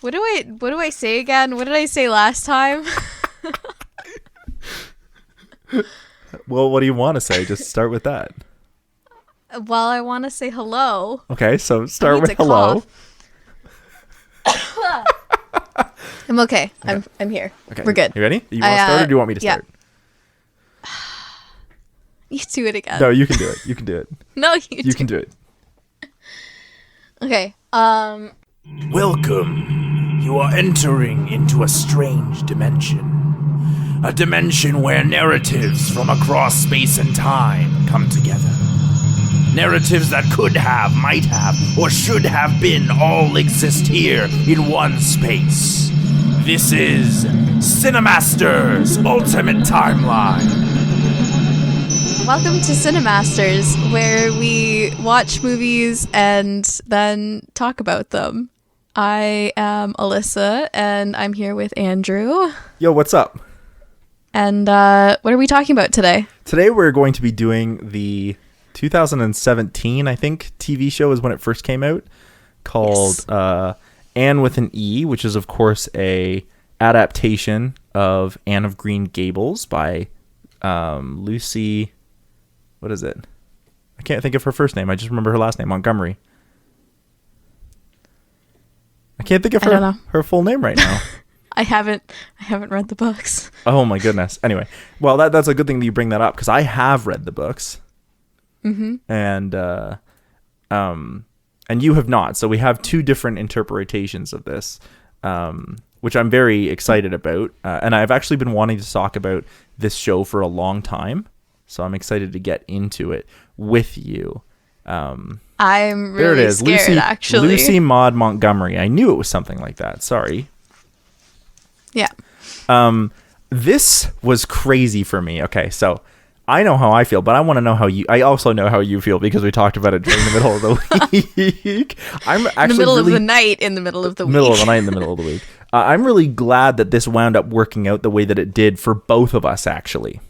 What do I say again? What did I say last time? Well, what do you want to say? Just start with that. Well, I want to say hello. Okay, so I start need with to hello. cough. I'm okay. I'm here. Okay. We're good. You ready? You want to start or do you want me to yeah. start? You do it again. No, you can do it. You can do it. No, You can do it. Okay. Welcome. You are entering into a strange dimension. A dimension where narratives from across space and time come together. Narratives that could have, might have, or should have been all exist here in one space. This is CineCasters Ultimate Timeline. Welcome to CineCasters, where we watch movies and then talk about them. I am Alessa, and I'm here with Andrew. Yo, what's up? And what are we talking about today? Today we're going to be doing the 2017, I think, TV show is when it first came out, called Anne with an E, which is, of course, a adaptation of Anne of Green Gables by Lucy... What is it? I can't think of her first name. I just remember her last name, Montgomery. I can't think of her full name right now. I haven't read the books. Oh my goodness. Anyway, well that's a good thing that you bring that up because I have read the books. Mm-hmm. And you have not. So we have two different interpretations of this, which I'm very excited about. And I've actually been wanting to talk about this show for a long time. So I'm excited to get into it with you. I'm really there it is. scared, actually. Lucy Maud Montgomery. I knew it was something like that. Sorry. Yeah. This was crazy for me. Okay, so I know how I feel, but I want to know how you... I also know how you feel because we talked about it during the middle of the week. I'm actually in the middle of the night, in the middle of the week. Middle of the night, in the middle of the week. I'm really glad that this wound up working out the way that it did for both of us, actually.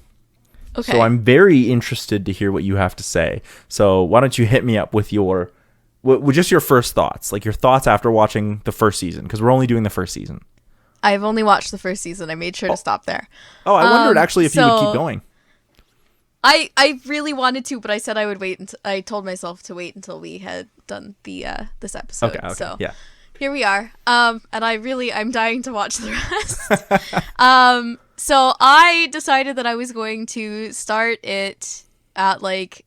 Okay. So I'm very interested to hear what you have to say. So why don't you hit me up with just your first thoughts, like your thoughts after watching the first season, because we're only doing the first season. I've only watched the first season. I made sure to stop there. Oh, I wondered actually if you would keep going. I really wanted to, but I said I would wait. I told myself to wait until we had done the this episode. Okay, so yeah. Here we are. And I'm dying to watch the rest. So I decided that I was going to start it at like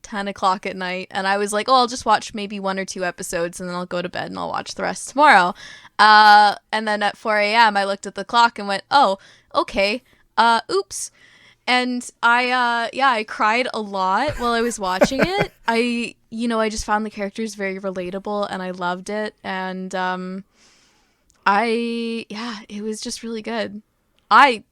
10 o'clock at night. And I was like, oh, I'll just watch maybe one or two episodes and then I'll go to bed and I'll watch the rest tomorrow. And then at 4 a.m. I looked at the clock and went, oh, okay. Oops. And I cried a lot while I was watching it. I just found the characters very relatable and I loved it. And it was just really good. I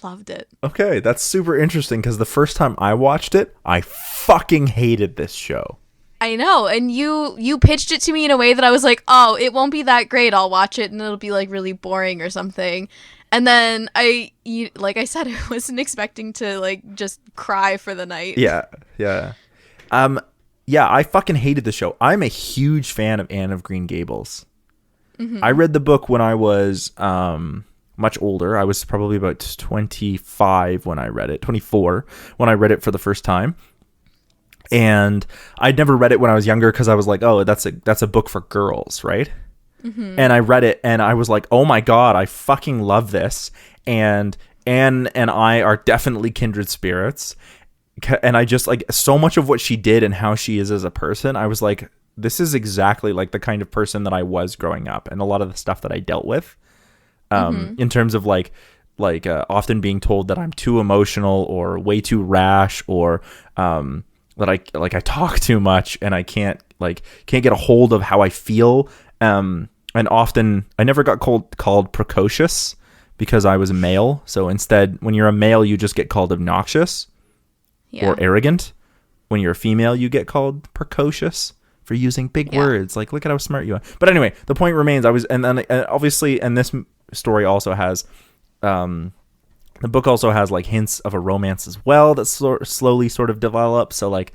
loved it. Okay, that's super interesting because the first time I watched it, I fucking hated this show. I know, and you pitched it to me in a way that I was like, oh, it won't be that great. I'll watch it and it'll be like really boring or something. And then like I said, I wasn't expecting to like just cry for the night. Yeah. I fucking hated the show. I'm a huge fan of Anne of Green Gables. Mm-hmm. I read the book when I was much older. I was probably about 25 when I read it, 24 when I read it for the first time. And I'd never read it when I was younger because I was like, oh, that's a book for girls, right? Mm-hmm. And I read it and I was like, oh my God, I fucking love this. And Anne and I are definitely kindred spirits. And I just like so much of what she did and how she is as a person. I was like, this is exactly like the kind of person that I was growing up and a lot of the stuff that I dealt with. In terms of like often being told that I'm too emotional or way too rash or that I talk too much and I can't get a hold of how I feel. And often I never got called precocious because I was a male. So instead, when you're a male, you just get called obnoxious or arrogant. When you're a female, you get called precocious for using big words. Like, look at how smart you are. But anyway, the point remains, obviously, and this story also has, the book also has like hints of a romance as well that slowly sort of develops. So like,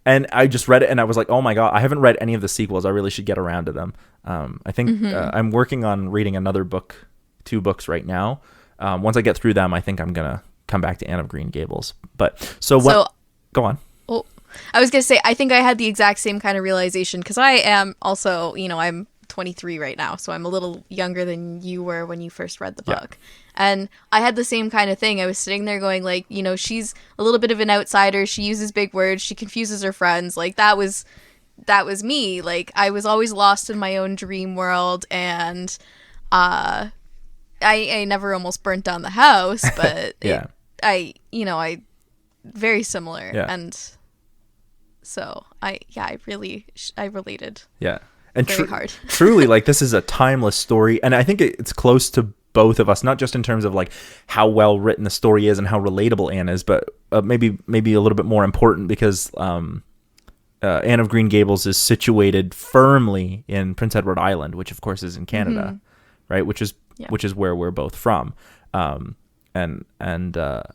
And I just read it and I was like, oh my God, I haven't read any of the sequels. I really should get around to them. I think I'm working on reading another book, 2 books right now. Once I get through them, I think I'm going to come back to Anne of Green Gables. But go on. Well, I was going to say, I think I had the exact same kind of realization because I am also, I'm 23 right now, so I'm a little younger than you were when you first read the book. And I had the same kind of thing. I was sitting there going like, she's a little bit of an outsider. She uses big words. She confuses her friends. Like that was me. Like I was always lost in my own dream world, and I never almost burnt down the house, but I very similar. Yeah. And so I related. Yeah. And very hard. Truly, like, this is a timeless story, and I think it's close to both of us, not just in terms of like how well written the story is and how relatable Anne is, but maybe a little bit more important because Anne of Green Gables is situated firmly in Prince Edward Island, which of course is in Canada, right? Which is where we're both from, and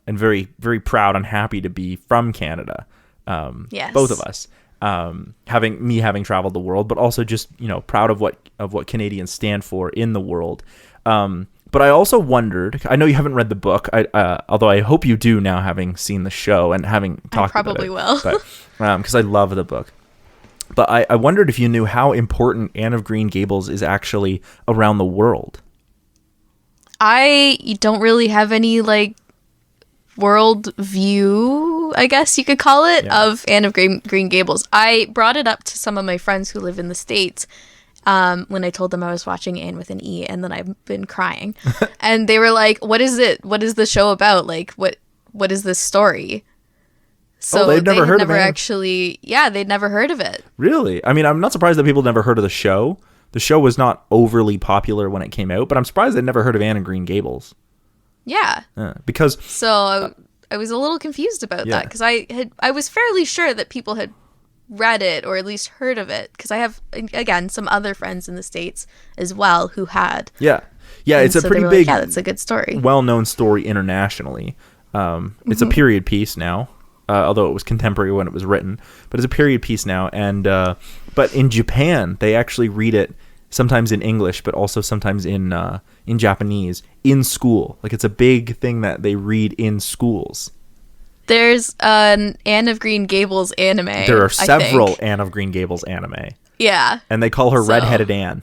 very, very proud and happy to be from Canada. Yes. Both of us. Having traveled the world, but also just proud of what Canadians stand for in the world. But I also wondered. I know you haven't read the book, although I hope you do now, having seen the show and having talked about it. I probably will, because I love the book. But I wondered if you knew how important Anne of Green Gables is actually around the world. I don't really have any like world view, I guess you could call it, of Anne of Green Gables. I brought it up to some of my friends who live in the States when I told them I was watching Anne with an E, and then I've been crying. And they were like, what is it? What is the show about? Like, what is this story? So they'd never heard of it. They'd never heard of it. Really? I mean, I'm not surprised that people never heard of the show. The show was not overly popular when it came out, but I'm surprised they'd never heard of Anne of Green Gables. Yeah. Because so I was a little confused about that because I was fairly sure that people had read it or at least heard of it because I have, again, some other friends in the States as well who had. Yeah, it's a pretty big, that's a good story, well-known story internationally. It's a period piece now, although it was contemporary when it was written, but it's a period piece now. And but in Japan, they actually read it sometimes in English, but also sometimes in Japanese in school. Like it's a big thing that they read in schools. There's an Anne of Green Gables anime. There are several Anne of Green Gables anime. Yeah. And they call her Redheaded Anne.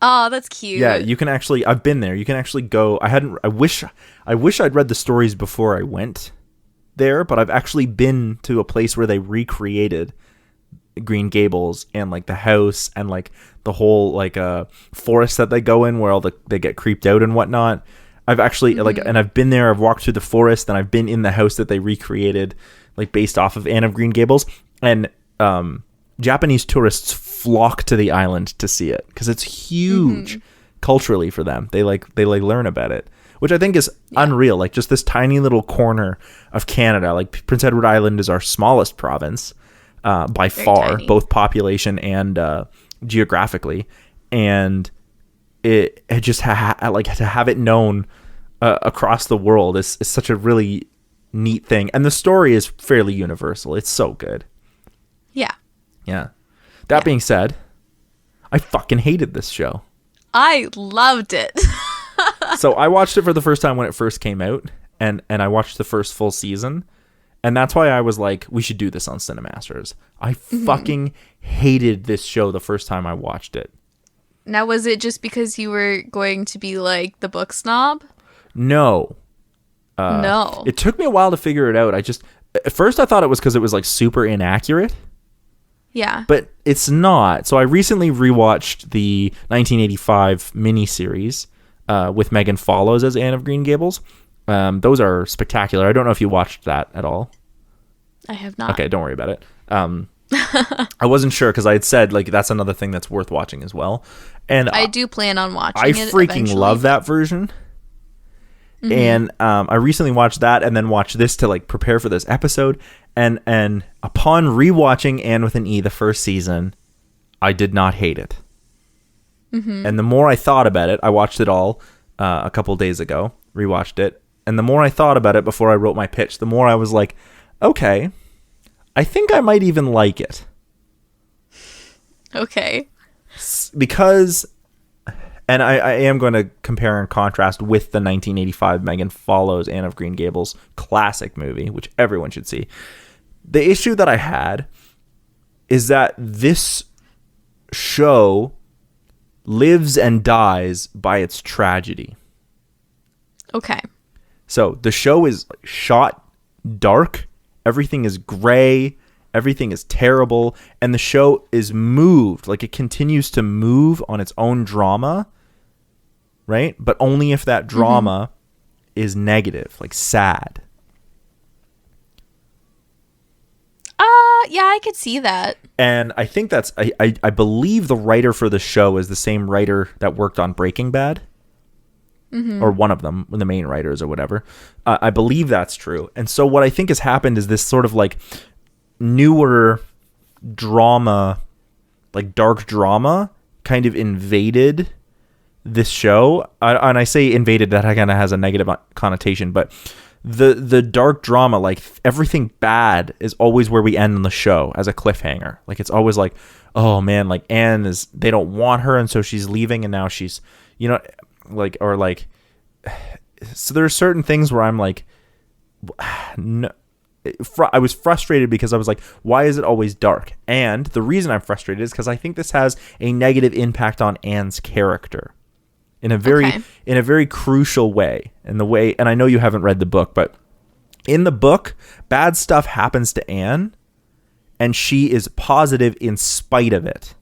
Oh, that's cute. Yeah, you can actually, I've been there. You can actually go, I wish I'd read the stories before I went there, but I've actually been to a place where they recreated Green Gables and like the house and like the whole like forest that they go in where they get creeped out and whatnot. I've actually and I've been there. I've walked through the forest and I've been in the house that they recreated, like based off of Anne of Green Gables. And Japanese tourists flock to the island to see it because it's huge culturally for them. They learn about it, which I think is unreal. Like just this tiny little corner of Canada. Like Prince Edward Island is our smallest province by far, tiny. Both population and geographically, and it just to have it known across the world is such a really neat thing, and the story is fairly universal. It's so good. Yeah. That being said, I fucking hated this show. I loved it. So I watched it for the first time when it first came out, and I watched the first full season, and that's why I was like, we should do this on CineMasters. I fucking hated this show the first time I watched it. Now, was it just because you were going to be like the book snob? No. No. It took me a while to figure it out. At first I thought it was because it was like super inaccurate. Yeah. But it's not. So I recently rewatched the 1985 miniseries with Megan Follows as Anne of Green Gables. Those are spectacular. I don't know if you watched that at all. I have not. Okay, don't worry about it. I wasn't sure because I had said like that's another thing that's worth watching as well. And I do plan on watching it. I freaking eventually. Love that version. And I recently watched that and then watched this to like prepare for this episode. And upon rewatching Anne with an E the first season, I did not hate it. And the more I thought about it, I watched it all a couple days ago, rewatched it. And the more I thought about it before I wrote my pitch, the more I was like, okay, I think I might even like it. Okay. Because, and I am going to compare and contrast with the 1985 Megan Follows Anne of Green Gables classic movie, which everyone should see. The issue that I had is that this show lives and dies by its tragedy. Okay. So the show is shot dark. Everything is gray. Everything is terrible. And the show is moved. Like, it continues to move on its own drama. Right? But only if that drama is negative, like sad. Yeah, I could see that. And I think that's... I believe the writer for the show is the same writer that worked on Breaking Bad. Or one of them, the main writers or whatever. I believe that's true. And so what I think has happened is this sort of like newer drama, like dark drama, kind of invaded this show. And I say invaded, that kind of has a negative connotation, but the dark drama, like everything bad is always where we end on the show as a cliffhanger. Like, it's always like, oh man, like Anne they don't want her, and so she's leaving, and now she's, you know, like, or like, so there are certain things where I'm like, no, I was frustrated because I was like, why is it always dark? And the reason I'm frustrated is because I think this has a negative impact on Anne's character in a very crucial way. And I know you haven't read the book, but in the book, bad stuff happens to Anne, and she is positive in spite of it.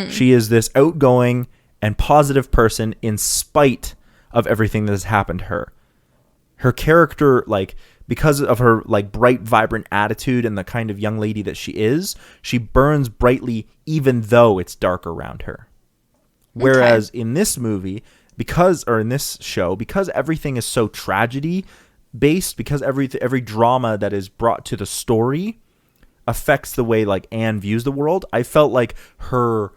She is this outgoing and positive person in spite of everything that has happened to her. Her character, like, because of her like bright, vibrant attitude and the kind of young lady that she burns brightly even though it's dark around her. Whereas in this movie, in this show, because everything is so tragedy based, because every drama that is brought to the story affects the way like Anne views the world, I felt like her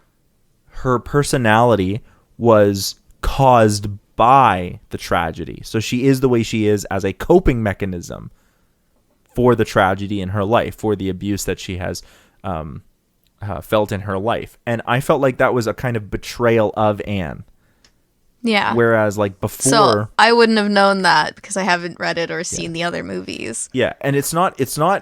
personality was caused by the tragedy. So she is the way she is as a coping mechanism for the tragedy in her life, for the abuse that she has felt in her life. And I felt like that was a kind of betrayal of Anne. Yeah. Whereas like before... So I wouldn't have known that because I haven't read it or seen the other movies. Yeah, and it's not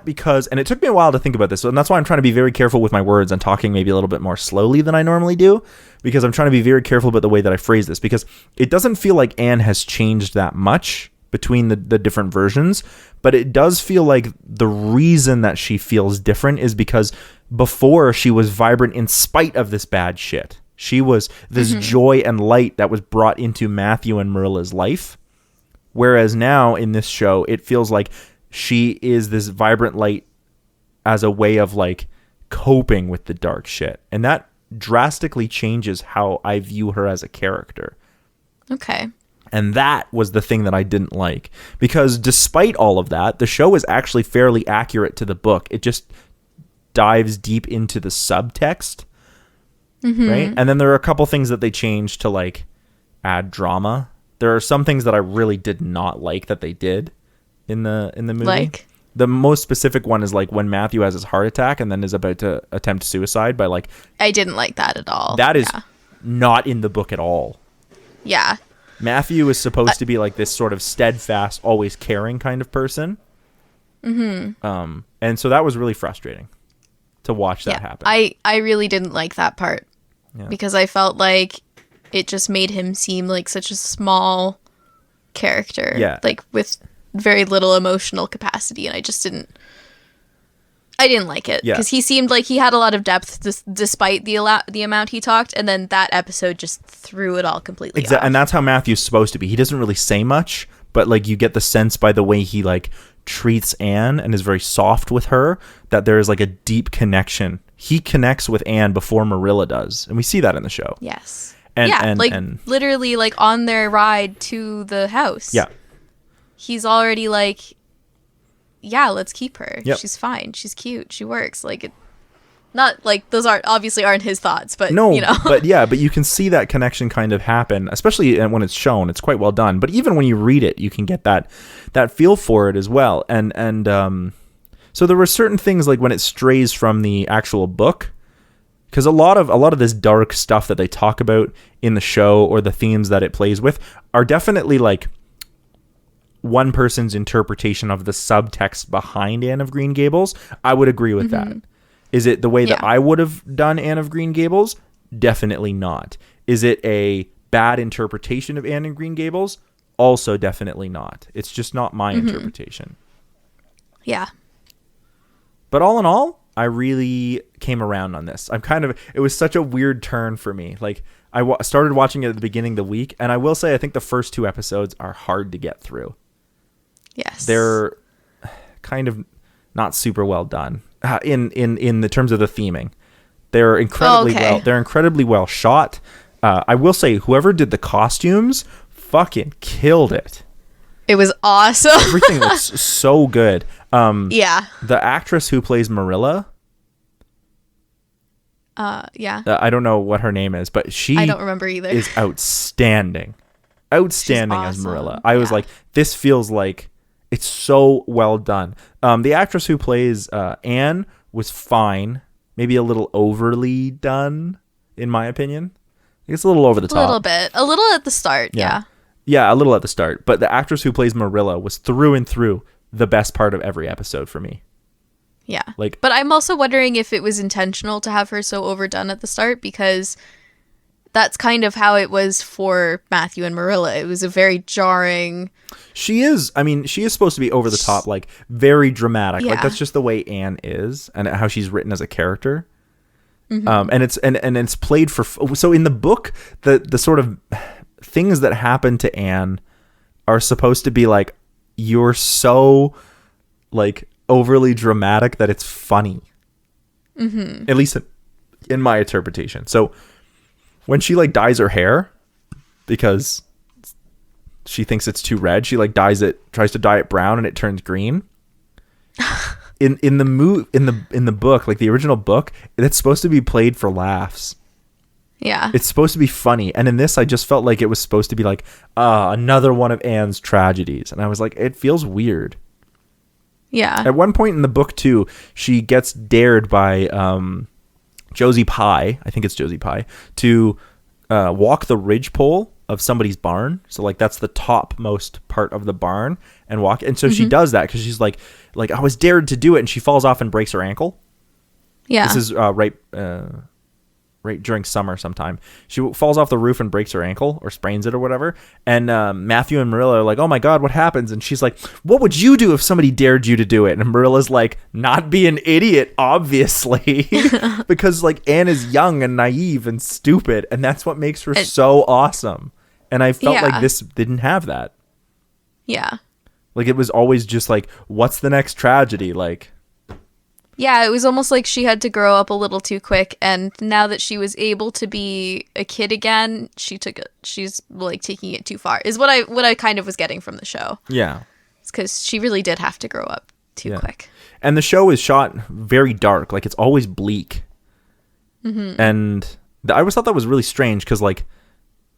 because... And it took me a while to think about this, and that's why I'm trying to be very careful with my words and talking maybe a little bit more slowly than I normally do, because I'm trying to be very careful about the way that I phrase this, because it doesn't feel like Anne has changed that much between the different versions, but it does feel like the reason that she feels different is because before she was vibrant in spite of this bad shit. She was this joy and light that was brought into Matthew and Marilla's life. Whereas now in this show, it feels like she is this vibrant light as a way of like coping with the dark shit. And that drastically changes how I view her as a character. Okay. And that was the thing that I didn't like. Because despite all of that, the show is actually fairly accurate to the book. It just dives deep into the subtext. Right? And then there are a couple things that they changed to like add drama. There are some things that I really did not like that they did in the movie. Like? The most specific one is like when Matthew has his heart attack and then is about to attempt suicide by like... I didn't like that at all. That is not in the book at all. Yeah. Matthew is supposed to be like this sort of steadfast, always caring kind of person. And so that was really frustrating to watch that happen. I really didn't like that part. Yeah. Because I felt like it just made him seem like such a small character. Yeah. Like with very little emotional capacity. And I didn't like it. Yeah. Because he seemed like he had a lot of depth despite the amount he talked. And then that episode just threw it all completely off. And that's how Matthew's supposed to be. He doesn't really say much, but like you get the sense by the way he like treats Anne and is very soft with her that there is like a deep connection. He connects with Anne before Marilla does, and we see that in the show. Yes. And literally like on their ride to the house. Yeah. He's already like, yeah, let's keep her. Yep. She's fine. She's cute. She works. Like, not like those aren't his thoughts, but no, you know. but you can see that connection kind of happen, especially when it's shown. It's quite well done. But even when you read it, you can get that feel for it as well. And So there were certain things like when it strays from the actual book, because a lot of this dark stuff that they talk about in the show or the themes that it plays with are definitely like one person's interpretation of the subtext behind Anne of Green Gables. I would agree with that. Is it the way that I would have done Anne of Green Gables? Definitely not. Is it a bad interpretation of Anne of Green Gables? Also definitely not. It's just not my interpretation. Yeah. But all in all, I really came around on this. It was such a weird turn for me. Like, I started watching it at the beginning of the week, and I will say I think the first 2 episodes are hard to get through. Yes. They're kind of not super well done in the terms of the theming. They're incredibly well shot. I will say whoever did the costumes fucking killed it. It was awesome. Everything looks so good. Yeah. The actress who plays Marilla. Yeah. I don't know what her name is, but I don't remember either. Is outstanding. Outstanding She's as awesome. Marilla. I was like, this feels like it's so well done. The actress who plays Anne was fine. Maybe a little overly done, in my opinion. It's a little over the top. A little bit. A little at the start, yeah. Yeah, a little at the start. But the actress who plays Marilla was through and through the best part of every episode for me. Yeah. Like, but I'm also wondering if it was intentional to have her so overdone at the start, because that's kind of how it was for Matthew and Marilla. It was a very jarring... She is supposed to be over the top, like very dramatic. Yeah. Like that's just the way Anne is and how she's written as a character. And it's played for, so in the book, the sort of things that happen to Anne are supposed to be like, you're so like overly dramatic that it's funny. At least in my interpretation. So when she like dyes her hair because she thinks it's too red, she like tries to dye it brown and it turns green. In the book, like the original book, it's supposed to be played for laughs. Yeah. It's supposed to be funny. And in this, I just felt like it was supposed to be like, another one of Anne's tragedies. And I was like, it feels weird. Yeah. At one point in the book too, she gets dared by Josie Pye, I think it's Josie Pye, to walk the ridgepole of somebody's barn. So like that's the topmost part of the barn and walk. And so she does that because she's like I was dared to do it, and she falls off and breaks her ankle. Yeah. This is right during summer sometime. She falls off the roof and breaks her ankle or sprains it or whatever. And Matthew and Marilla are like, oh my God, what happens? And she's like, what would you do if somebody dared you to do it? And Marilla's like, not be an idiot, obviously. Because like Anne is young and naive and stupid. And that's what makes her so awesome. And I felt like this didn't have that. Yeah. Like it was always just like, what's the next tragedy? Like, yeah, it was almost like she had to grow up a little too quick, and now that she was able to be a kid again, she's like taking it too far. Is what I kind of was getting from the show. Yeah. It's because she really did have to grow up too quick. And the show is shot very dark, like it's always bleak. And I always thought that was really strange because, like,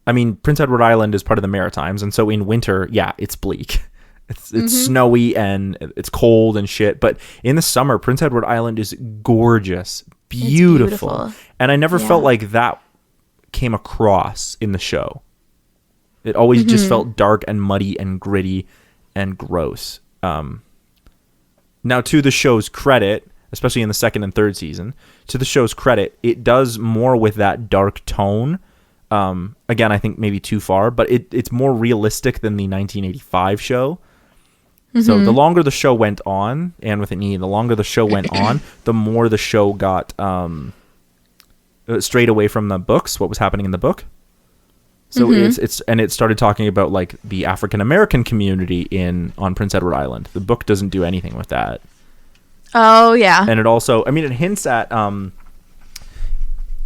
I mean, Prince Edward Island is part of the Maritimes, and so in winter, yeah, it's bleak. It's snowy and it's cold and shit. But in the summer, Prince Edward Island is gorgeous, beautiful. And I never felt like that came across in the show. It always just felt dark and muddy and gritty and gross. Now, to the show's credit, especially in the second and third season, to the show's credit, it does more with that dark tone. Again, I think maybe too far, but it's more realistic than the 1985 show. So the longer the show went on, and with an E, the longer the show went on, the more the show got strayed away from the books, what was happening in the book. So it started talking about like the African American community on Prince Edward Island. The book doesn't do anything with that. Oh yeah. And it also, I mean, it hints at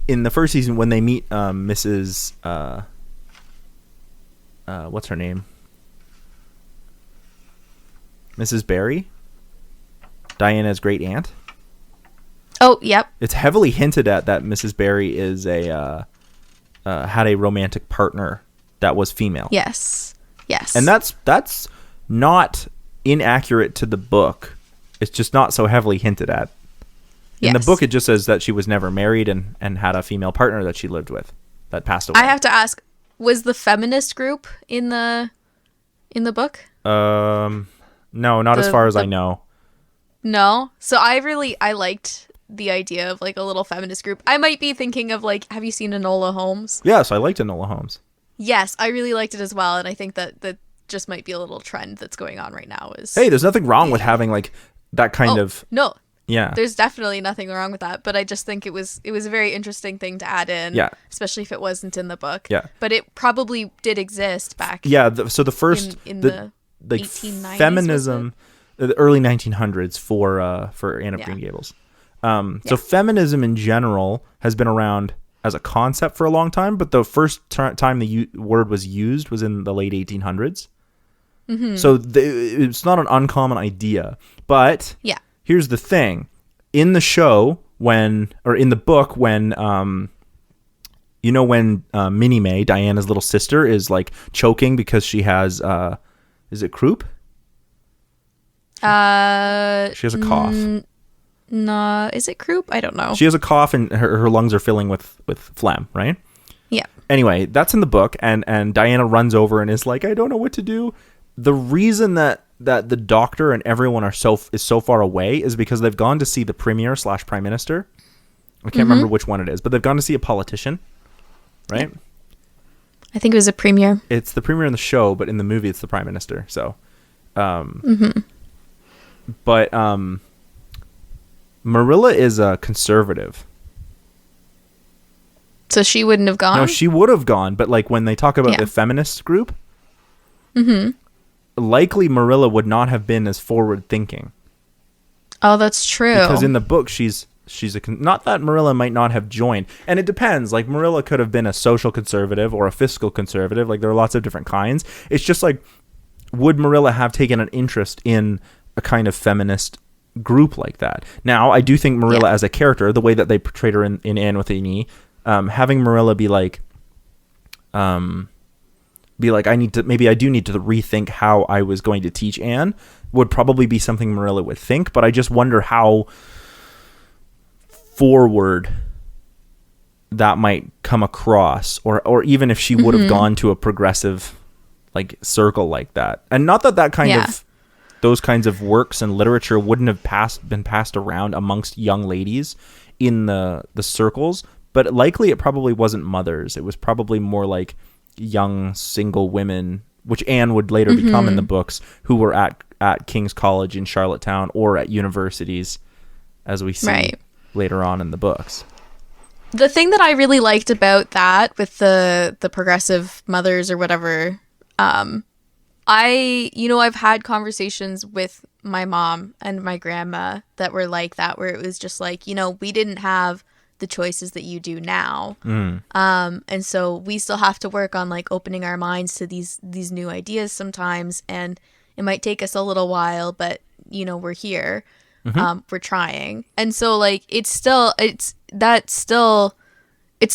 in the first season when they meet Mrs. What's her name? Mrs. Barry, Diana's great aunt. Oh, yep. It's heavily hinted at that Mrs. Barry is had a romantic partner that was female. Yes. And that's not inaccurate to the book. It's just not so heavily hinted at. In the book, it just says that she was never married and had a female partner that she lived with that passed away. I have to ask, was the feminist group in the book? No, not as far as I know. No? So I liked the idea of like a little feminist group. I might be thinking of like, have you seen Enola Holmes? Yes, I liked Enola Holmes. Yes, I really liked it as well, and I think that just might be a little trend that's going on right now. Hey, there's nothing wrong with having like that kind of... No. Yeah. There's definitely nothing wrong with that, but I just think it was a very interesting thing to add in, especially if it wasn't in the book. Yeah. But it probably did exist back. Yeah, so the first in the like 1890s, feminism, the early 1900s for Anne of Green Gables. So feminism in general has been around as a concept for a long time, but the first time the word was used was in the late 1800s. Mm-hmm. So it's not an uncommon idea, but here's the thing: in the show, in the book, when Minnie May, Diana's little sister, is like choking because she has is it croup? She has a cough. No, is it croup? I don't know. She has a cough and her lungs are filling with phlegm, right? Yeah. Anyway, that's in the book, and Diana runs over and is like, I don't know what to do. The reason that the doctor and everyone is so far away is because they've gone to see the premier / prime minister. I can't remember which one it is, but they've gone to see a politician, right? I think it was a premier. It's the premier in the show, but in the movie it's the prime minister. So, but Marilla is a conservative. So she wouldn't have gone? No, she would have gone, but like when they talk about the feminist group, likely Marilla would not have been as forward thinking. Oh, that's true. Because in the book she's not that Marilla might not have joined, and it depends. Like Marilla could have been a social conservative or a fiscal conservative. Like there are lots of different kinds. It's just like, would Marilla have taken an interest in a kind of feminist group like that? Now, I do think Marilla as a character, the way that they portrayed her in Anne with an E, having Marilla be like, I do need to rethink how I was going to teach Anne, would probably be something Marilla would think, but I just wonder how forward that might come across, or even if she would have gone to a progressive like circle like that. And not that kind of those kinds of works and literature wouldn't have been passed around amongst young ladies in the circles, but likely it probably wasn't mothers. It was probably more like young single women, which Anne would later become in the books, who were at King's College in Charlottetown or at universities, as we see later on in the books. The thing that I really liked about that with the progressive mothers or whatever, I've had conversations with my mom and my grandma that were like that, where it was just like, we didn't have the choices that you do now. And so we still have to work on like opening our minds to these new ideas sometimes. And it might take us a little while, but we're here. We're trying. And so like, it's a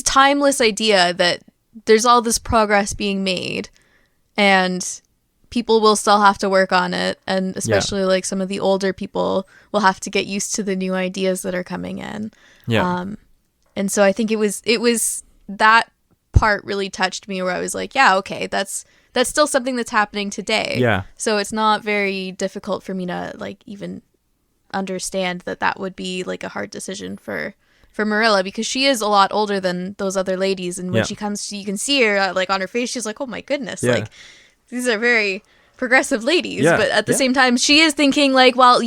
timeless idea that there's all this progress being made and people will still have to work on it, and especially like some of the older people will have to get used to the new ideas that are coming in. And so I think it was that part really touched me, where I was like, yeah, okay, that's still something that's happening today. So it's not very difficult for me to like even understand that would be like a hard decision for Marilla, because she is a lot older than those other ladies, and when she comes to, you can see her like on her face, she's like, oh my goodness, like these are very progressive ladies. But at the same time, she is thinking like, well,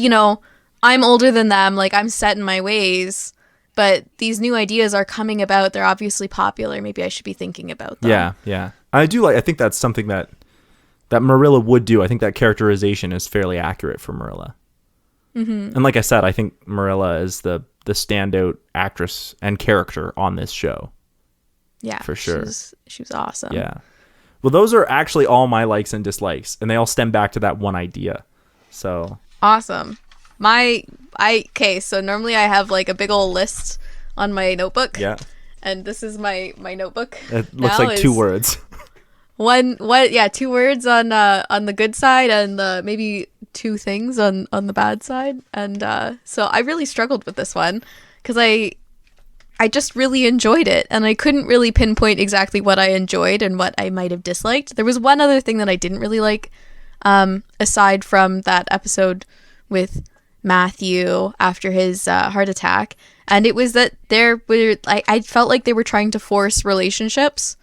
I'm older than them, like I'm set in my ways, but these new ideas are coming about, they're obviously popular, maybe I should be thinking about them. I think that's something that Marilla would do. I think that characterization is fairly accurate for Marilla. And like I said, I think Marilla is the standout actress and character on this show. For sure. She was awesome. Well, those are actually all my likes and dislikes, and they all stem back to that one idea. So awesome. So normally I have like a big old list on my notebook. And this is my notebook. It looks like 2 words. 2 words on the good side, and maybe two things on the bad side, and so I really struggled with this one because I just really enjoyed it, and I couldn't really pinpoint exactly what I enjoyed and what I might have disliked. There was one other thing that I didn't really like, aside from that episode with Matthew after his heart attack, and it was that I felt like they were trying to force relationships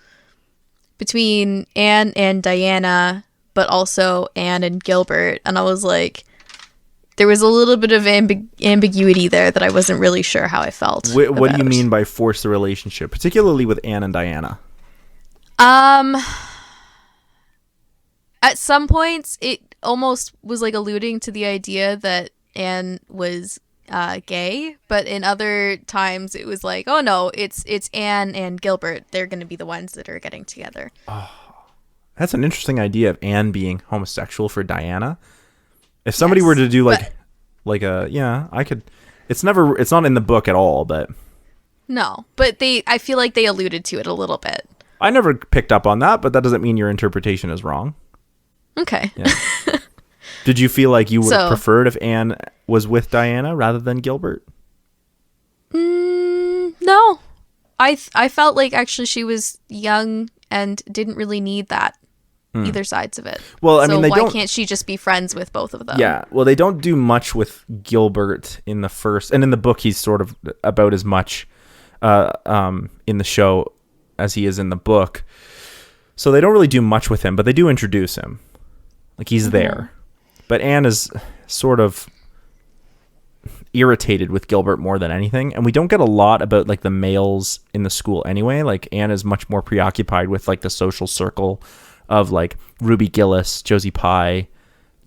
between Anne and Diana, but also Anne and Gilbert, and I was like, there was a little bit of ambiguity there that I wasn't really sure how I felt. What do you mean by force the relationship, particularly with Anne and Diana? At some points, it almost was like alluding to the idea that Anne was gay, but in other times it was like, oh no, it's Anne and Gilbert. They're going to be the ones that are getting together. Oh, that's an interesting idea of Anne being homosexual for Diana. If somebody were to do I could. It's not in the book at all, but no. But I feel like they alluded to it a little bit. I never picked up on that, but that doesn't mean your interpretation is wrong. Okay. Yeah. Did you feel like you would have preferred if Anne was with Diana rather than Gilbert? No. I felt like actually she was young and didn't really need that. Either sides of it. Well, I mean, why can't she just be friends with both of them? Yeah, well, they don't do much with Gilbert in the first, and in the book, he's sort of about as much in the show as he is in the book. So they don't really do much with him, but they do introduce him, like he's there. But Anne is sort of irritated with Gilbert more than anything, and we don't get a lot about like the males in the school anyway. Like Anne is much more preoccupied with like the social circle of like Ruby Gillis, Josie Pye,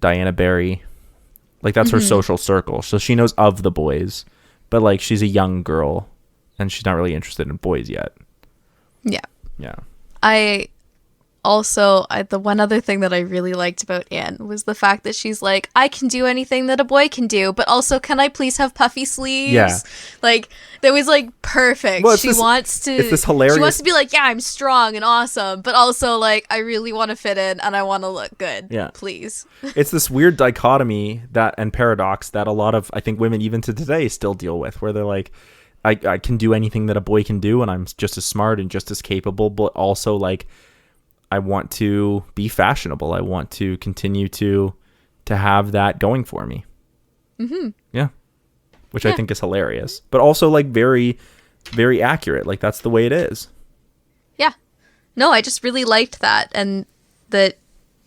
Diana Barry. Like that's her social circle. So she knows of the boys, but like she's a young girl and she's not really interested in boys yet. Yeah. Yeah. The one other thing that I really liked about Anne was the fact that she's like, I can do anything that a boy can do, but also can I please have puffy sleeves? Yeah. Like that was like perfect. Well, it's this hilarious. She wants to be like, yeah, I'm strong and awesome, but also like I really want to fit in and I want to look good. Yeah. Please. It's this weird dichotomy and paradox that a lot of, I think, women even to today still deal with, where they're like, I can do anything that a boy can do and I'm just as smart and just as capable, but also like I want to be fashionable. I want to continue to have that going for me. Mm-hmm. Yeah. Which I think is hilarious, but also like very, very accurate. Like that's the way it is. Yeah. No, I just really liked that. And that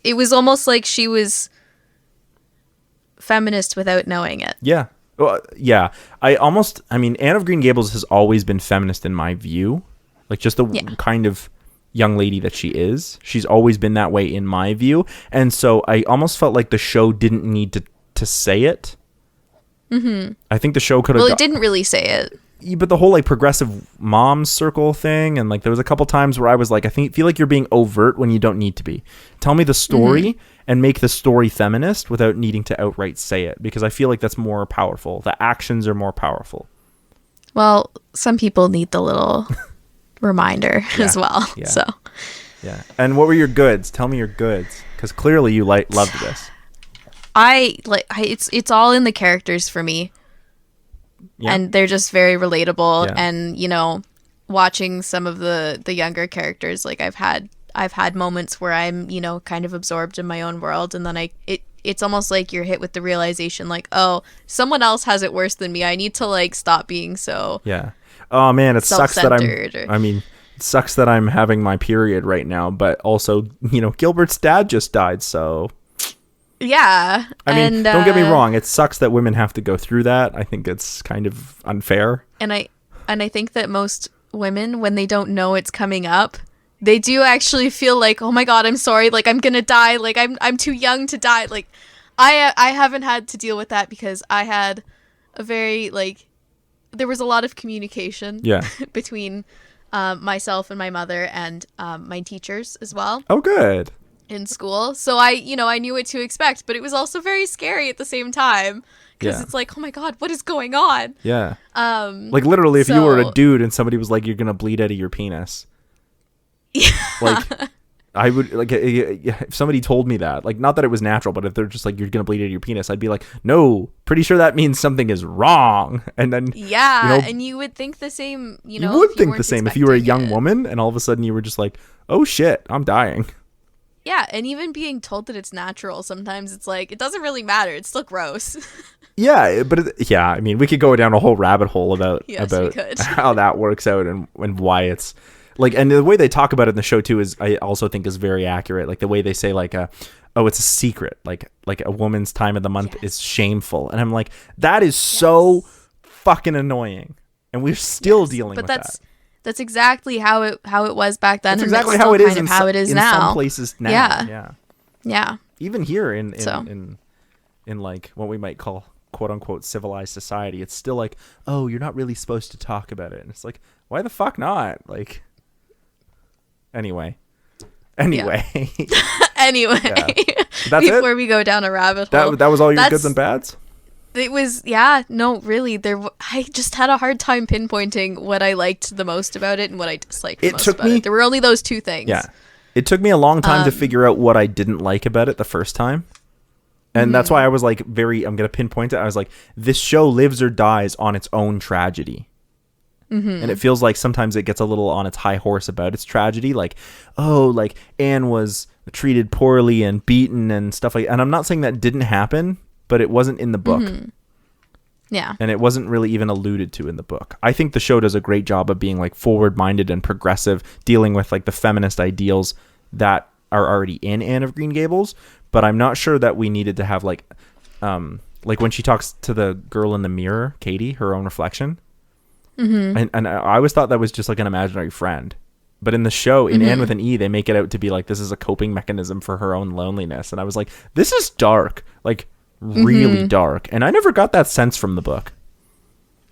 it was almost like she was feminist without knowing it. Yeah. Well, yeah. I mean, Anne of Green Gables has always been feminist in my view. Like just the kind of young lady that she is. She's always been that way in my view. And so I almost felt like the show didn't need to say it. Mm-hmm. I think the show could have... Well, it didn't really say it. But the whole like progressive mom circle thing, and like there was a couple times where I was like, feel like you're being overt when you don't need to be. Tell me the story and make the story feminist without needing to outright say it, because I feel like that's more powerful. The actions are more powerful. Well, some people need the little reminder as well. Yeah. So yeah. And what were your goods? Tell me your goods, because clearly you loved this. It's all in the characters for me. Yeah. And they're just very relatable. Yeah. And, you know, watching some of the younger characters, like I've had moments where I'm, you know, kind of absorbed in my own world, and then it's almost like you're hit with the realization like, oh, someone else has it worse than me. I need to like stop being so oh man, it sucks that it sucks that I'm having my period right now, but also, you know, Gilbert's dad just died, so yeah. I mean, don't get me wrong, it sucks that women have to go through that. I think it's kind of unfair. And I think that most women, when they don't know it's coming up, they do actually feel like, oh my God, I'm sorry, like I'm gonna die, like I'm too young to die. Like I haven't had to deal with that because I had a very there was a lot of communication between myself and my mother and my teachers as well. Oh, good. In school. So I knew what to expect, but it was also very scary at the same time because it's like, oh my God, what is going on? Yeah. Like literally if you were a dude and somebody was like, you're going to bleed out of your penis. Yeah. Like I would like if somebody told me that, like, not that it was natural, but if they're just like, you're gonna bleed out of your penis, I'd be like, no, pretty sure that means something is wrong. And then and you would think the same. You would think the same if you were a young woman, and all of a sudden you were just like, oh shit, I'm dying. Yeah, and even being told that it's natural, sometimes it's like, it doesn't really matter. It's still gross. Yeah, but I mean, we could go down a whole rabbit hole about how that works out and why it's like, and the way they talk about it in the show too is, I also think, is very accurate. Like the way they say like, oh, it's a secret. Like a woman's time of the month is shameful, and I'm like, that is so fucking annoying, and we're still dealing with that. That's exactly how it was back then. That's exactly how it is. How it is now. Some places now. Yeah. Even here in like what we might call quote unquote civilized society, it's still like, oh, you're not really supposed to talk about it, and it's like, why the fuck not? Like, anyway. Anyway. Yeah. That's before we go down a rabbit hole. That was all your goods and bads? It was, no, really. I just had a hard time pinpointing what I liked the most about it and what I disliked the most about it. There were only those two things. Yeah. It took me a long time to figure out what I didn't like about it the first time. And that's why I was like, I'm going to pinpoint it. I was like, this show lives or dies on its own tragedy. And it feels like sometimes it gets a little on its high horse about its tragedy. Like, oh, like Anne was treated poorly and beaten and stuff like that. And I'm not saying that didn't happen, but it wasn't in the book. Yeah. And it wasn't really even alluded to in the book. I think the show does a great job of being like forward-minded and progressive, dealing with like the feminist ideals that are already in Anne of Green Gables. But I'm not sure that we needed to have like when she talks to the girl in the mirror, Katie, her own reflection. And I always thought that was just like an imaginary friend. But in the show, in Anne with an E, they make it out to be like, this is a coping mechanism for her own loneliness. And I was like, this is dark. Like, really dark. And I never got that sense from the book.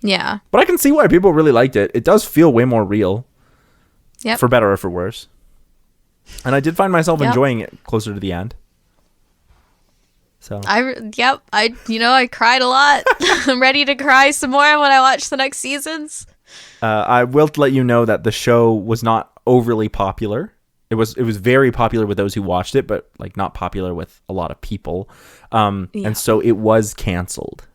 Yeah. But I can see why people really liked it. It does feel way more real. Yep. For better or for worse. And I did find myself enjoying it closer to the end. So I cried a lot. I'm ready to cry some more when I watch the next seasons. I will let you know that the show was not overly popular. It was very popular with those who watched it, but like not popular with a lot of people. And so it was canceled.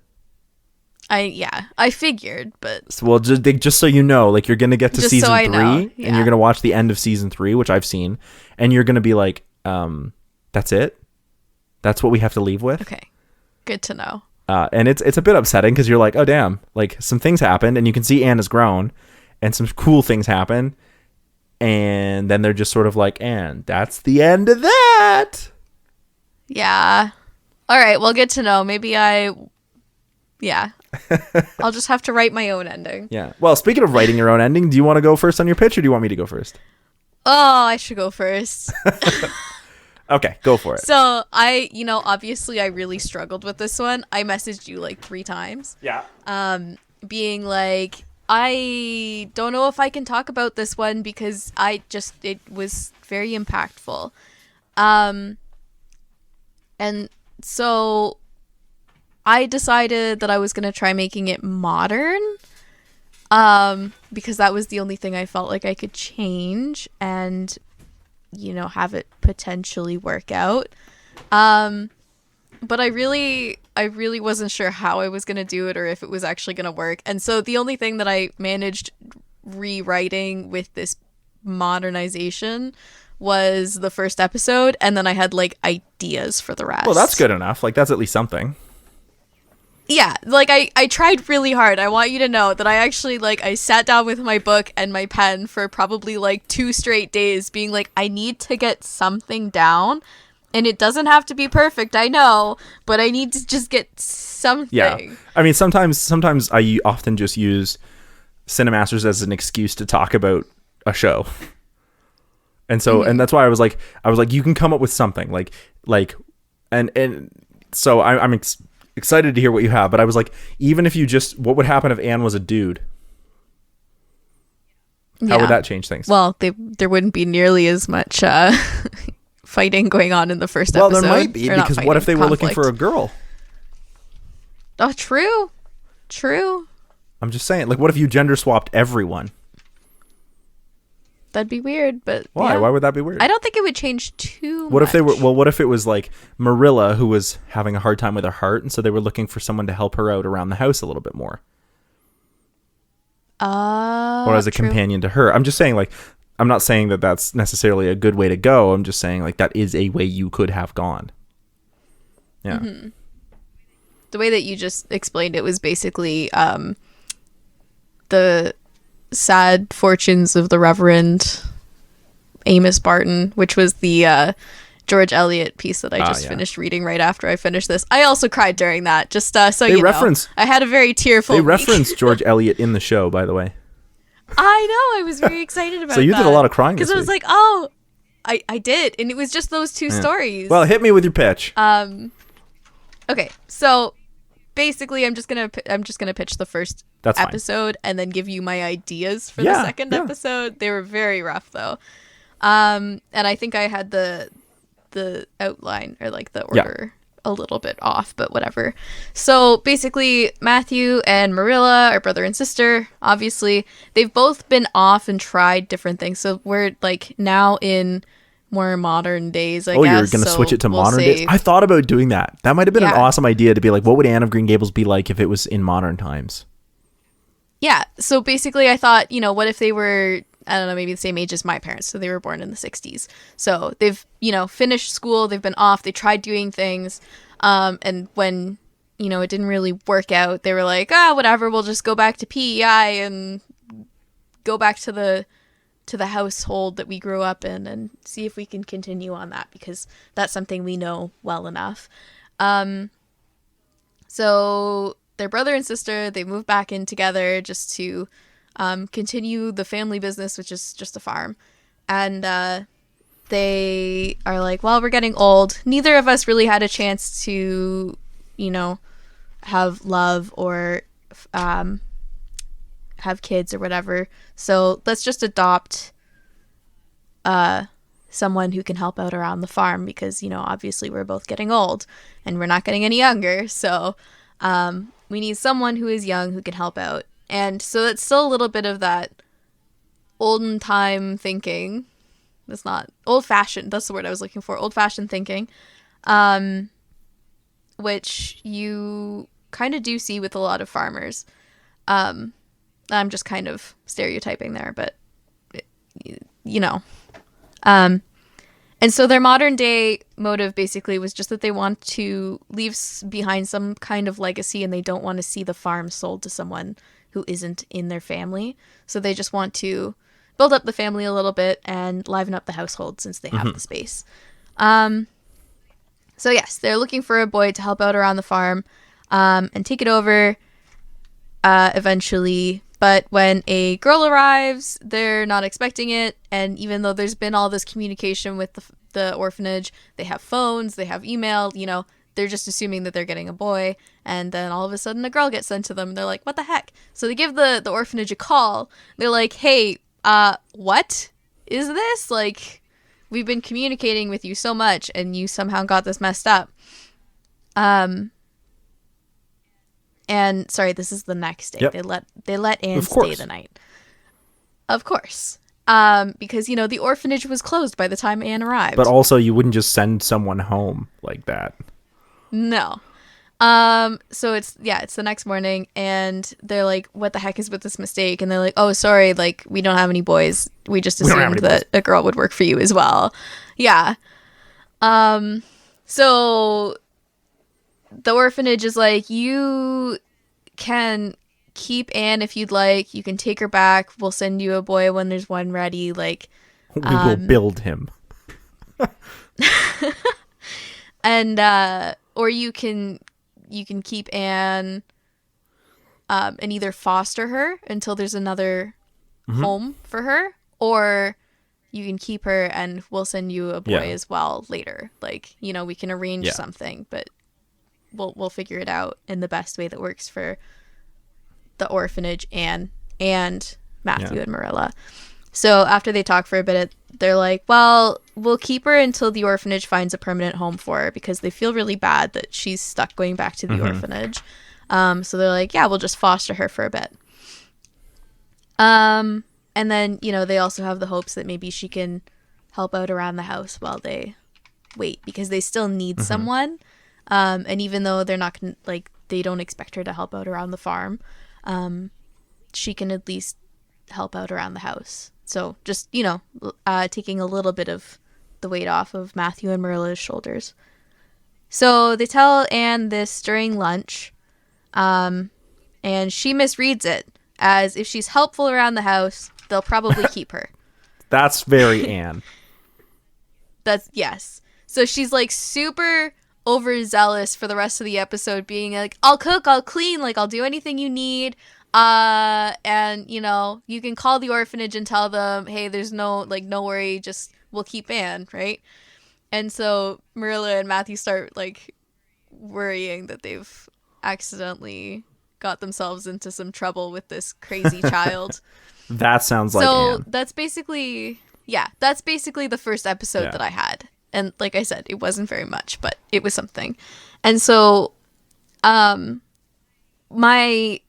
I figured, but well, just so you know, like, you're gonna get to season 3 and you're gonna watch the end of season 3, which I've seen, and you're gonna be like, that's it. That's what we have to leave with. Okay, good to know. And it's a bit upsetting because you're like, oh damn, like some things happened, and you can see Anne has grown, and some cool things happen, and then they're just sort of like, and that's the end of that. Yeah. All right. Well, good to know. Maybe I'll just have to write my own ending. Yeah. Well, speaking of writing your own ending, do you want to go first on your pitch, or do you want me to go first? Oh, I should go first. Okay, go for it. So obviously I really struggled with this one. I messaged you like 3 times. Yeah. Being like, I don't know if I can talk about this one because it was very impactful. And so I decided that I was going to try making it modern. Because that was the only thing I felt like I could change and have it potentially work out. But I really wasn't sure how I was going to do it or if it was actually going to work. And so the only thing that I managed rewriting with this modernization was the first episode, and then I had like ideas for the rest. Well, that's good enough. Like, that's at least something. Yeah, like I tried really hard. I want you to know that I actually I sat down with my book and my pen for probably like 2 straight days being like, I need to get something down, and it doesn't have to be perfect, I know, but I need to just get something. Yeah. I mean, sometimes I often just use CineCasters as an excuse to talk about a show. And so and that's why I was like you can come up with something and so I'm excited to hear what you have, but I was like, even if you just, what would happen if Anne was a dude? How would that change things? Well, there wouldn't be nearly as much fighting going on in the first episode. Well, there might be, because what if they were looking for a girl? Oh, true. I'm just saying, like, what if you gender swapped everyone? That'd be weird, but why? yeah. Why would that be weird? I don't think it would change too What much. if they were? Well, what if it was like Marilla who was having a hard time with her heart, and so they were looking for someone to help her out around the house a little bit more, or as a true. companion to her? I'm just saying, like, I'm not saying that that's necessarily a good way to go. I'm just saying, like, that is a way you could have gone. Yeah. Mm-hmm. The way that you just explained it was basically the sad fortunes of the Reverend Amos Barton, which was the George Eliot piece that I just finished reading right after I finished this. I also cried during that, just so you know. I had a very tearful They week. reference George Eliot in the show, by the way. I know. I was very excited about that. So you did a lot of crying this because I was week. like, oh, I did, and it was just those two stories. Well, hit me with your pitch. Okay, so basically, I'm just gonna pitch the first episode and then give you my ideas for the second episode. They were very rough though, and I think I had the outline or like the order a little bit off, but whatever. So basically, Matthew and Marilla are brother and sister. Obviously, they've both been off and tried different things. So we're like now in more modern days, I guess. Oh, you're going to switch it to modern days? I thought about doing that. That might have been an awesome idea to be like, what would Anne of Green Gables be like if it was in modern times? Yeah. So basically, I thought, what if they were, I don't know, maybe the same age as my parents. So they were born in the 60s. So they've, finished school. They've been off. They tried doing things. And when, it didn't really work out, they were like, whatever, we'll just go back to PEI and go back to the household that we grew up in and see if we can continue on that, because that's something we know well enough. So their brother and sister, they moved back in together just to continue the family business, which is just a farm. And they are like, well, we're getting old. Neither of us really had a chance to, have love or have kids or whatever. So let's just adopt someone who can help out around the farm, because, obviously we're both getting old and we're not getting any younger. So we need someone who is young who can help out. And so it's still a little bit of that olden time thinking. That's not old-fashioned. That's the word I was looking for. Old-fashioned thinking, which you kind of do see with a lot of farmers. I'm just kind of stereotyping there, but and so their modern day motive basically was just that they want to leave behind some kind of legacy, and they don't want to see the farm sold to someone who isn't in their family. So they just want to build up the family a little bit and liven up the household since they have the space. So yes, they're looking for a boy to help out around the farm and take it over eventually. But when a girl arrives, they're not expecting it. And even though there's been all this communication with the orphanage, they have phones, they have email, they're just assuming that they're getting a boy. And then all of a sudden a girl gets sent to them. And they're like, what the heck? So they give the orphanage a call. They're like, hey, what is this? Like, we've been communicating with you so much and you somehow got this messed up. And sorry, this is the next day. Yep. They let Anne stay the night. Of course. Because, the orphanage was closed by the time Anne arrived. But also, you wouldn't just send someone home like that. No. So it's the next morning, and they're like, what the heck is with this mistake? And they're like, oh, sorry, like, we don't have any boys. We just assumed that a girl would work for you as well. Yeah. So the orphanage is like, you can keep Anne if you'd like. You can take her back. We'll send you a boy when there's one ready. Like, we will build him. And or you can keep Anne and either foster her until there's another home for her, or you can keep her and we'll send you a boy as well later. Like, we can arrange something, but we'll figure it out in the best way that works for the orphanage and Matthew and Marilla. So after they talk for a bit, they're like, well, we'll keep her until the orphanage finds a permanent home for her, because they feel really bad that she's stuck going back to the orphanage. So they're like, yeah, we'll just foster her for a bit. And then, you know, they also have the hopes that maybe she can help out around the house while they wait, because they still need someone. And even though they're not gonna, like, they don't expect her to help out around the farm, she can at least help out around the house. So just, you know, taking a little bit of the weight off of Matthew and Marilla's shoulders. So they tell Anne this during lunch, and she misreads it as if she's helpful around the house, they'll probably keep her. That's very Anne. Yes. So she's like super overzealous for the rest of the episode, being like, I'll cook, I'll clean, like I'll do anything you need. And you know, you can call the orphanage and tell them, hey, there's no worry, just we'll keep Anne, right? And so Marilla and Matthew start like worrying that they've accidentally got themselves into some trouble with this crazy child. That sounds like Anne. So that's basically the first episode that I had. And like I said, it wasn't very much, but it was something. And so my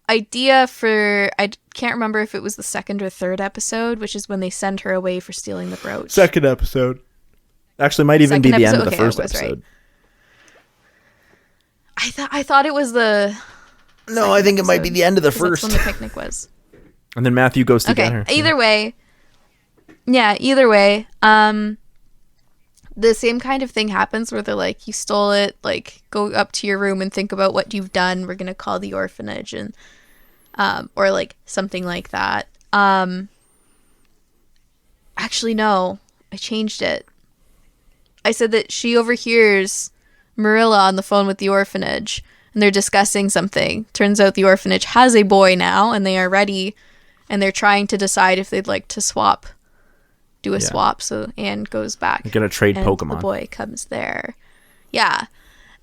idea for, I can't remember if it was the second or third episode, which is when they send her away for stealing the brooch. Second episode. Actually, might even be the end of the first episode. Right. I thought it was the... No, I think it might be the end of the first. That's when the picnic was. And then Matthew goes to get her. Either way. The same kind of thing happens where they're like, you stole it, like, go up to your room and think about what you've done. We're going to call the orphanage, and or like something like that. Actually, no, I changed it. I said that she overhears Marilla on the phone with the orphanage, and they're discussing something. Turns out the orphanage has a boy now, and they are ready, and they're trying to decide if they'd like to swap. Do a swap, so Anne goes back. You're gonna trade and Pokemon. The boy comes there. Yeah.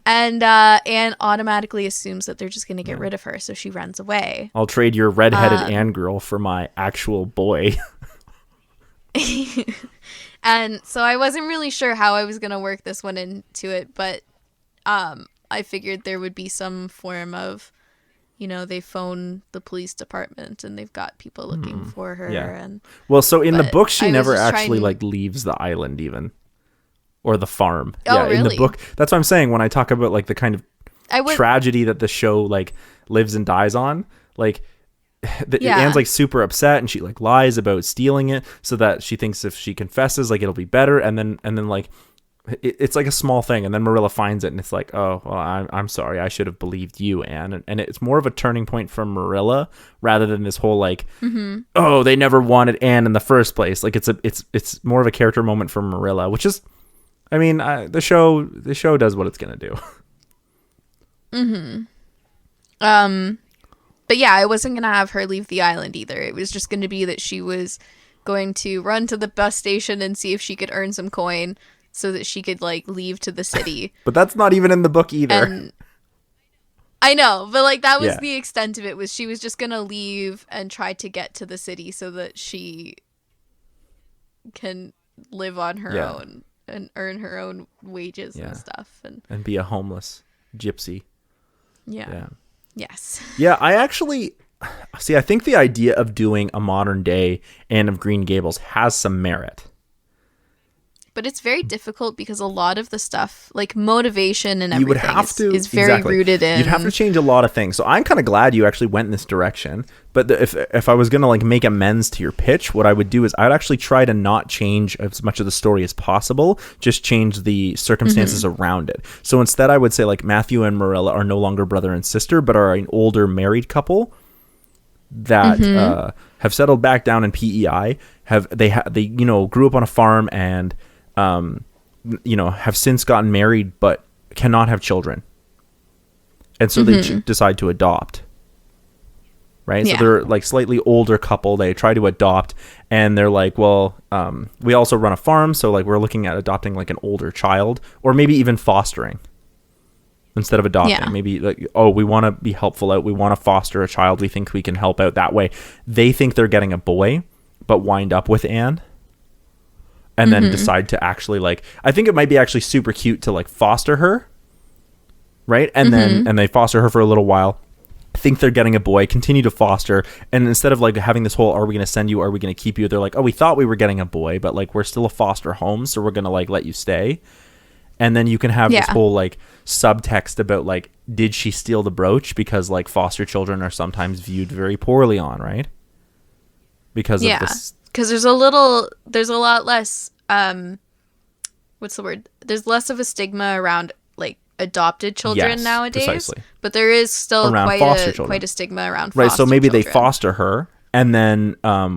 And Anne automatically assumes that they're just gonna get rid of her, so she runs away. I'll trade your redheaded Anne girl for my actual boy. And so I wasn't really sure how I was gonna work this one into it, but I figured there would be some form of, you know, they phone the police department and they've got people looking for her. Yeah. And well, so in the book, she never actually like leaves the island even, or the farm. Oh, yeah, really? In the book, that's what I'm saying when I talk about like the kind of tragedy that the show like lives and dies on. Like, Anne's like super upset and she like lies about stealing it so that she thinks if she confesses, like it'll be better. And then like. It's like a small thing, and then Marilla finds it, and it's like, oh, well, I'm sorry, I should have believed you, Anne. And it's more of a turning point for Marilla rather than this whole like, oh, they never wanted Anne in the first place. Like it's more of a character moment for Marilla, which is, I mean, the show does what it's gonna do. But yeah, I wasn't gonna have her leave the island either. It was just gonna be that she was going to run to the bus station and see if she could earn some coin, so that she could like leave to the city. But that's not even in the book either. And I know, but like that was the extent of it, was she was just gonna leave and try to get to the city so that she can live on her own and earn her own wages and stuff, and be a homeless gypsy. Yeah. Yes. Yeah, I actually see. I think the idea of doing a modern day Anne of Green Gables has some merit. But it's very difficult because a lot of the stuff, like motivation and everything, is very rooted in... You'd have to change a lot of things. So I'm kind of glad you actually went in this direction. But if I was going to like make amends to your pitch, what I would do is I'd actually try to not change as much of the story as possible. Just change the circumstances around it. So instead I would say like Matthew and Marilla are no longer brother and sister, but are an older married couple that have settled back down in PEI. They grew up on a farm and... have since gotten married but cannot have children, and so they decide to adopt, right? So they're like slightly older couple. They try to adopt, and they're like, well, we also run a farm, so like we're looking at adopting like an older child, or maybe even fostering instead of adopting. Maybe like, oh, we want to be helpful out, we want to foster a child, we think we can help out that way. They think they're getting a boy but wind up with Anne. And then decide to actually like, I think it might be actually super cute to like foster her, right? And then they foster her for a little while, think they're getting a boy, continue to foster, and instead of like having this whole are we going to send you, are we going to keep you, they're like, oh, we thought we were getting a boy, but like we're still a foster home, so we're going to like let you stay. And then you can have this whole like subtext about like, did she steal the brooch, because like foster children are sometimes viewed very poorly on, right? Because of this, because there's a lot less what's the word, there's less of a stigma around like adopted children nowadays, precisely. But there is still quite a stigma around foster, right? So maybe children. They foster her, and then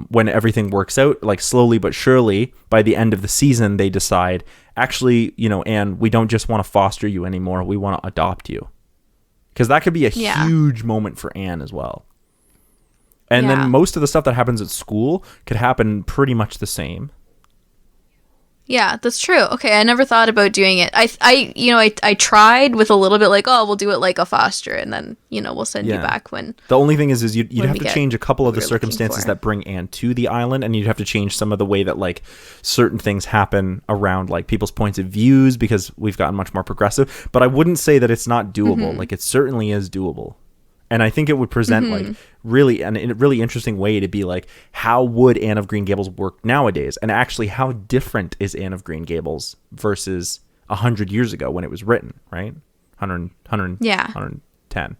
when everything works out, like slowly but surely, by the end of the season, they decide, actually, you know, Anne, we don't just want to foster you anymore, we want to adopt you. Because that could be a huge moment for Anne as well. And then most of the stuff that happens at school could happen pretty much the same. Yeah, that's true. Okay, I never thought about doing it. I tried with a little bit like, oh, we'll do it like a foster, and then, you know, we'll send you back when. The only thing is you'd have to change a couple of the circumstances that bring Anne to the island, and you'd have to change some of the way that like certain things happen around like people's points of views, because we've gotten much more progressive. But I wouldn't say that it's not doable. Like it certainly is doable. And I think it would present like really in a really interesting way to be like, how would Anne of Green Gables work nowadays? And actually, how different is Anne of Green Gables versus 100 years ago when it was written, right? 110.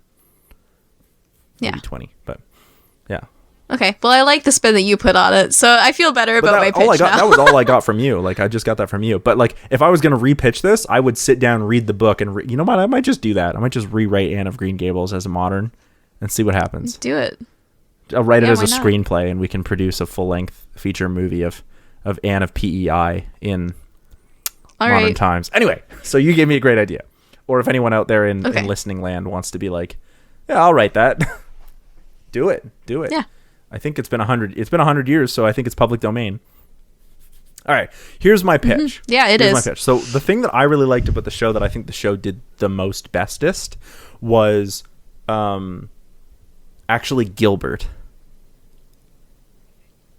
Maybe 20, but yeah. Okay, well, I like the spin that you put on it, so I feel better about my pitch now. That was all I got from you. Like, I just got that from you. But like, if I was going to repitch this, I would sit down, read the book, and you know what? I might just do that. I might just rewrite Anne of Green Gables as a modern and see what happens. Do it. I'll write it as a screenplay, and we can produce a full-length feature movie of Anne of PEI in modern times. Anyway, so you gave me a great idea. Or if anyone out there in listening land wants to be like, yeah, I'll write that. Do it. Yeah. I think it's been 100 years, so I think it's public domain. All right, here's my pitch. Yeah, here's my pitch. So the thing that I really liked about the show, that I think the show did the most bestest, was actually Gilbert.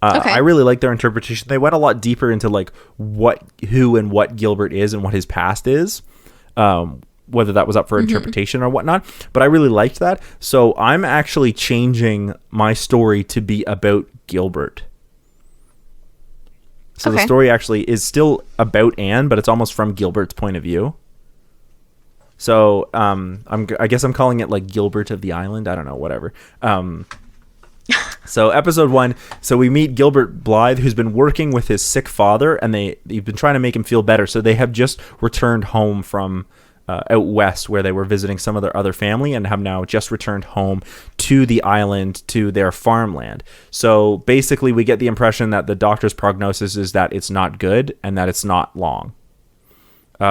I really like their interpretation. They went a lot deeper into like who and what Gilbert is and what his past is. Whether that was up for interpretation or whatnot. But I really liked that. So I'm actually changing my story to be about Gilbert. So the story actually is still about Anne, but it's almost from Gilbert's point of view. So I guess I'm calling it like Gilbert of the Island. I don't know, whatever. So episode 1, so we meet Gilbert Blythe, who's been working with his sick father, and they've been trying to make him feel better. So they have just returned home from out west, where they were visiting some of their other family, and have now just returned home to the island, to their farmland. So basically we get the impression that the doctor's prognosis is that it's not good and that it's not long.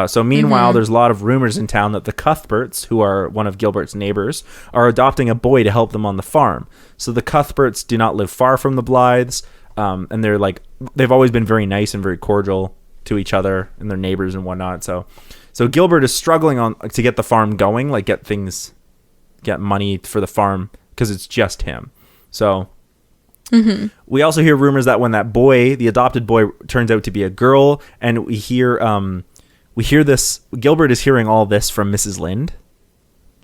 So meanwhile, there's a lot of rumors in town that the Cuthberts, who are one of Gilbert's neighbors, are adopting a boy to help them on the farm. So the Cuthberts do not live far from the Blythes, and they've always been very nice and very cordial to each other and their neighbors and whatnot. So Gilbert is struggling to get the farm going, like get money for the farm, because it's just him. So we also hear rumors that when that boy, the adopted boy, turns out to be a girl, and we hear this, Gilbert is hearing all this from Mrs. Lind,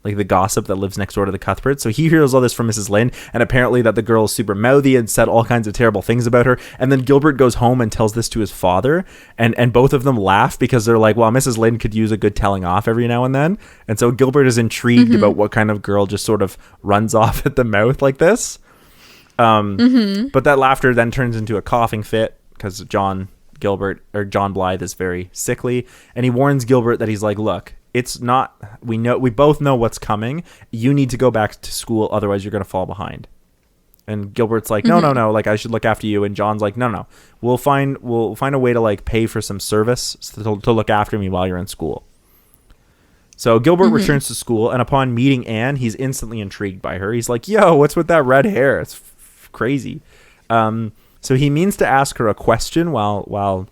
like the gossip that lives next door to the Cuthberts. So he hears all this from Mrs. Lind, and apparently that the girl is super mouthy and said all kinds of terrible things about her. And then Gilbert goes home and tells this to his father, and both of them laugh, because they're like, well, Mrs. Lind could use a good telling off every now and then. And so Gilbert is intrigued about what kind of girl just sort of runs off at the mouth like this. But that laughter then turns into a coughing fit, because John Blythe is very sickly, and he warns Gilbert that he's like, look, it's not, we both know what's coming. You need to go back to school, otherwise you're going to fall behind. And Gilbert's like, no, like I should look after you. And John's like, no, we'll find a way to like pay for some service to look after me while you're in school. So Gilbert returns to school, and upon meeting Anne, he's instantly intrigued by her. He's like, yo, what's with that red hair? It's crazy. So he means to ask her a question while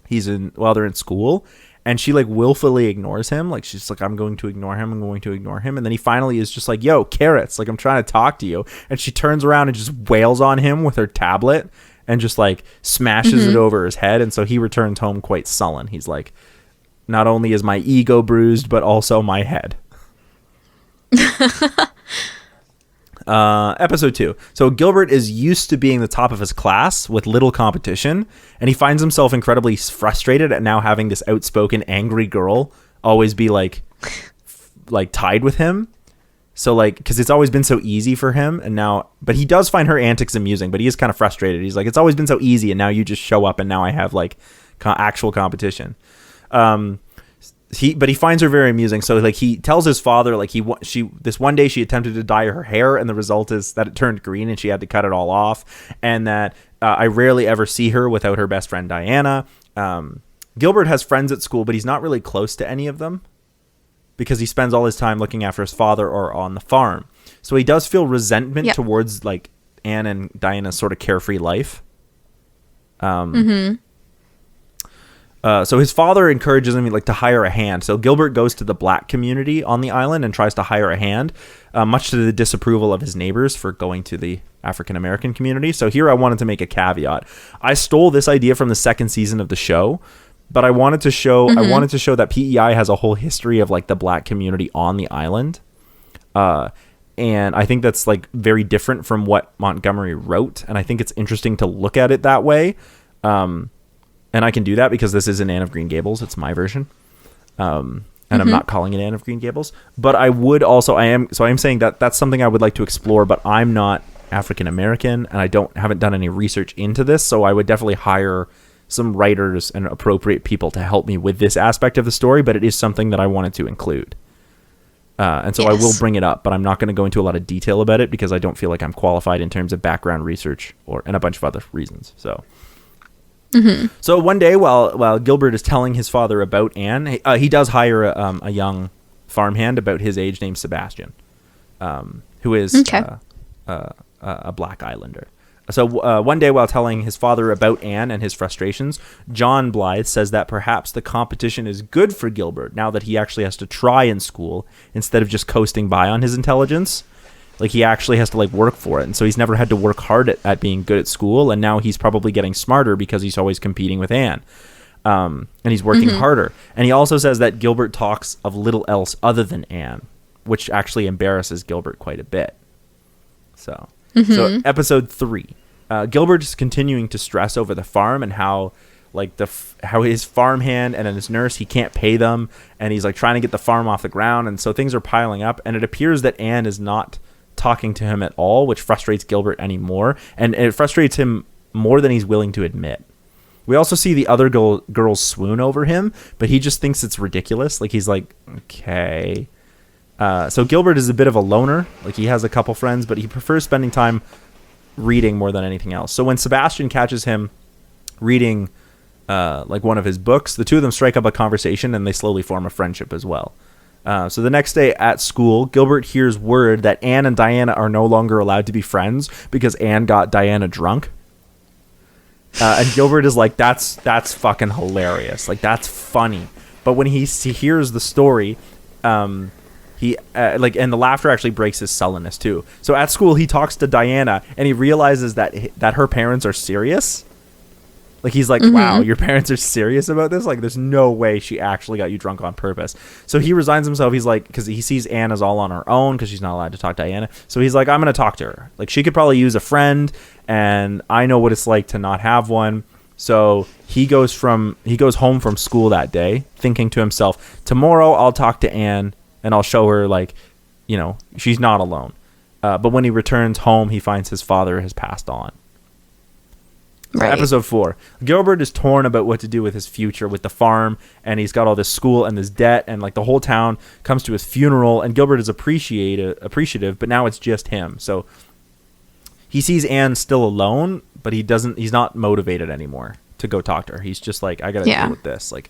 they're in school, and she like willfully ignores him. Like she's like, I'm going to ignore him. And then he finally is just like, yo, carrots, like I'm trying to talk to you. And she turns around and just wails on him with her tablet and just like smashes it over his head. And so he returns home quite sullen. He's like, not only is my ego bruised, but also my head. Episode 2. So Gilbert is used to being the top of his class with little competition, and he finds himself incredibly frustrated at now having this outspoken, angry girl always be like tied with him. So like, because it's always been so easy for him, and now, but he does find her antics amusing, but he is kind of frustrated. He's like, it's always been so easy, and now you just show up, and now I have like actual competition. But he finds her very amusing. So like he tells his father like this one day she attempted to dye her hair, and the result is that it turned green and she had to cut it all off, and that I rarely ever see her without her best friend Diana. Gilbert has friends at school, but he's not really close to any of them because he spends all his time looking after his father or on the farm. So he does feel resentment towards like Anne and Diana's sort of carefree life. So his father encourages him like to hire a hand. So Gilbert goes to the black community on the island and tries to hire a hand, much to the disapproval of his neighbors for going to the African American community. So here I wanted to make a caveat. I stole this idea from the second season of the show, but I wanted to show that PEI has a whole history of like the black community on the island. And I think that's like very different from what Montgomery wrote, and I think it's interesting to look at it that way. And I can do that because this is an Anne of Green Gables. It's my version. And I'm not calling it Anne of Green Gables. But I would also, I am saying that that's something I would like to explore, but I'm not African American, and I haven't done any research into this. So I would definitely hire some writers and appropriate people to help me with this aspect of the story, but it is something that I wanted to include. And so I will bring it up, but I'm not going to go into a lot of detail about it because I don't feel like I'm qualified in terms of background research and a bunch of other reasons. So... So one day, while Gilbert is telling his father about Anne, he does hire a young farmhand about his age named Sebastian, who is a black islander. So one day, while telling his father about Anne and his frustrations, John Blythe says that perhaps the competition is good for Gilbert now that he actually has to try in school instead of just coasting by on his intelligence. Like he actually has to like work for it, and so he's never had to work hard at being good at school, and now he's probably getting smarter because he's always competing with Anne, and he's working harder. And he also says that Gilbert talks of little else other than Anne, which actually embarrasses Gilbert quite a bit. So episode 3, Gilbert is continuing to stress over the farm and how like how his farmhand and his nurse, he can't pay them, and he's like trying to get the farm off the ground, and so things are piling up, and it appears that Anne is not talking to him at all, which frustrates Gilbert anymore, and it frustrates him more than he's willing to admit. We also see the other girls swoon over him, but he just thinks it's ridiculous. Like he's like, okay. So Gilbert is a bit of a loner. Like he has a couple friends, but he prefers spending time reading more than anything else. So when Sebastian catches him reading like one of his books, the two of them strike up a conversation, and they slowly form a friendship as well. So the next day at school, Gilbert hears word that Anne and Diana are no longer allowed to be friends because Anne got Diana drunk. And Gilbert is like, that's fucking hilarious. Like, that's funny. But when he hears the story, he and the laughter actually breaks his sullenness too. So at school, he talks to Diana, and he realizes that her parents are serious. Like, he's like, wow, your parents are serious about this? Like, there's no way she actually got you drunk on purpose. So he resigns himself. He's like, because he sees Anne as all on her own because she's not allowed to talk to Diana. So he's like, I'm going to talk to her. Like, she could probably use a friend, and I know what it's like to not have one. So he goes home from school that day thinking to himself, tomorrow I'll talk to Anne, and I'll show her, like, you know, she's not alone. But when he returns home, he finds his father has passed on. Right. Episode 4. Gilbert is torn about what to do with his future with the farm, and he's got all this school and this debt, and like the whole town comes to his funeral, and Gilbert is appreciative, but now it's just him. So he sees Anne still alone, but he's not motivated anymore to go talk to her. He's just like, I gotta deal with this. Like,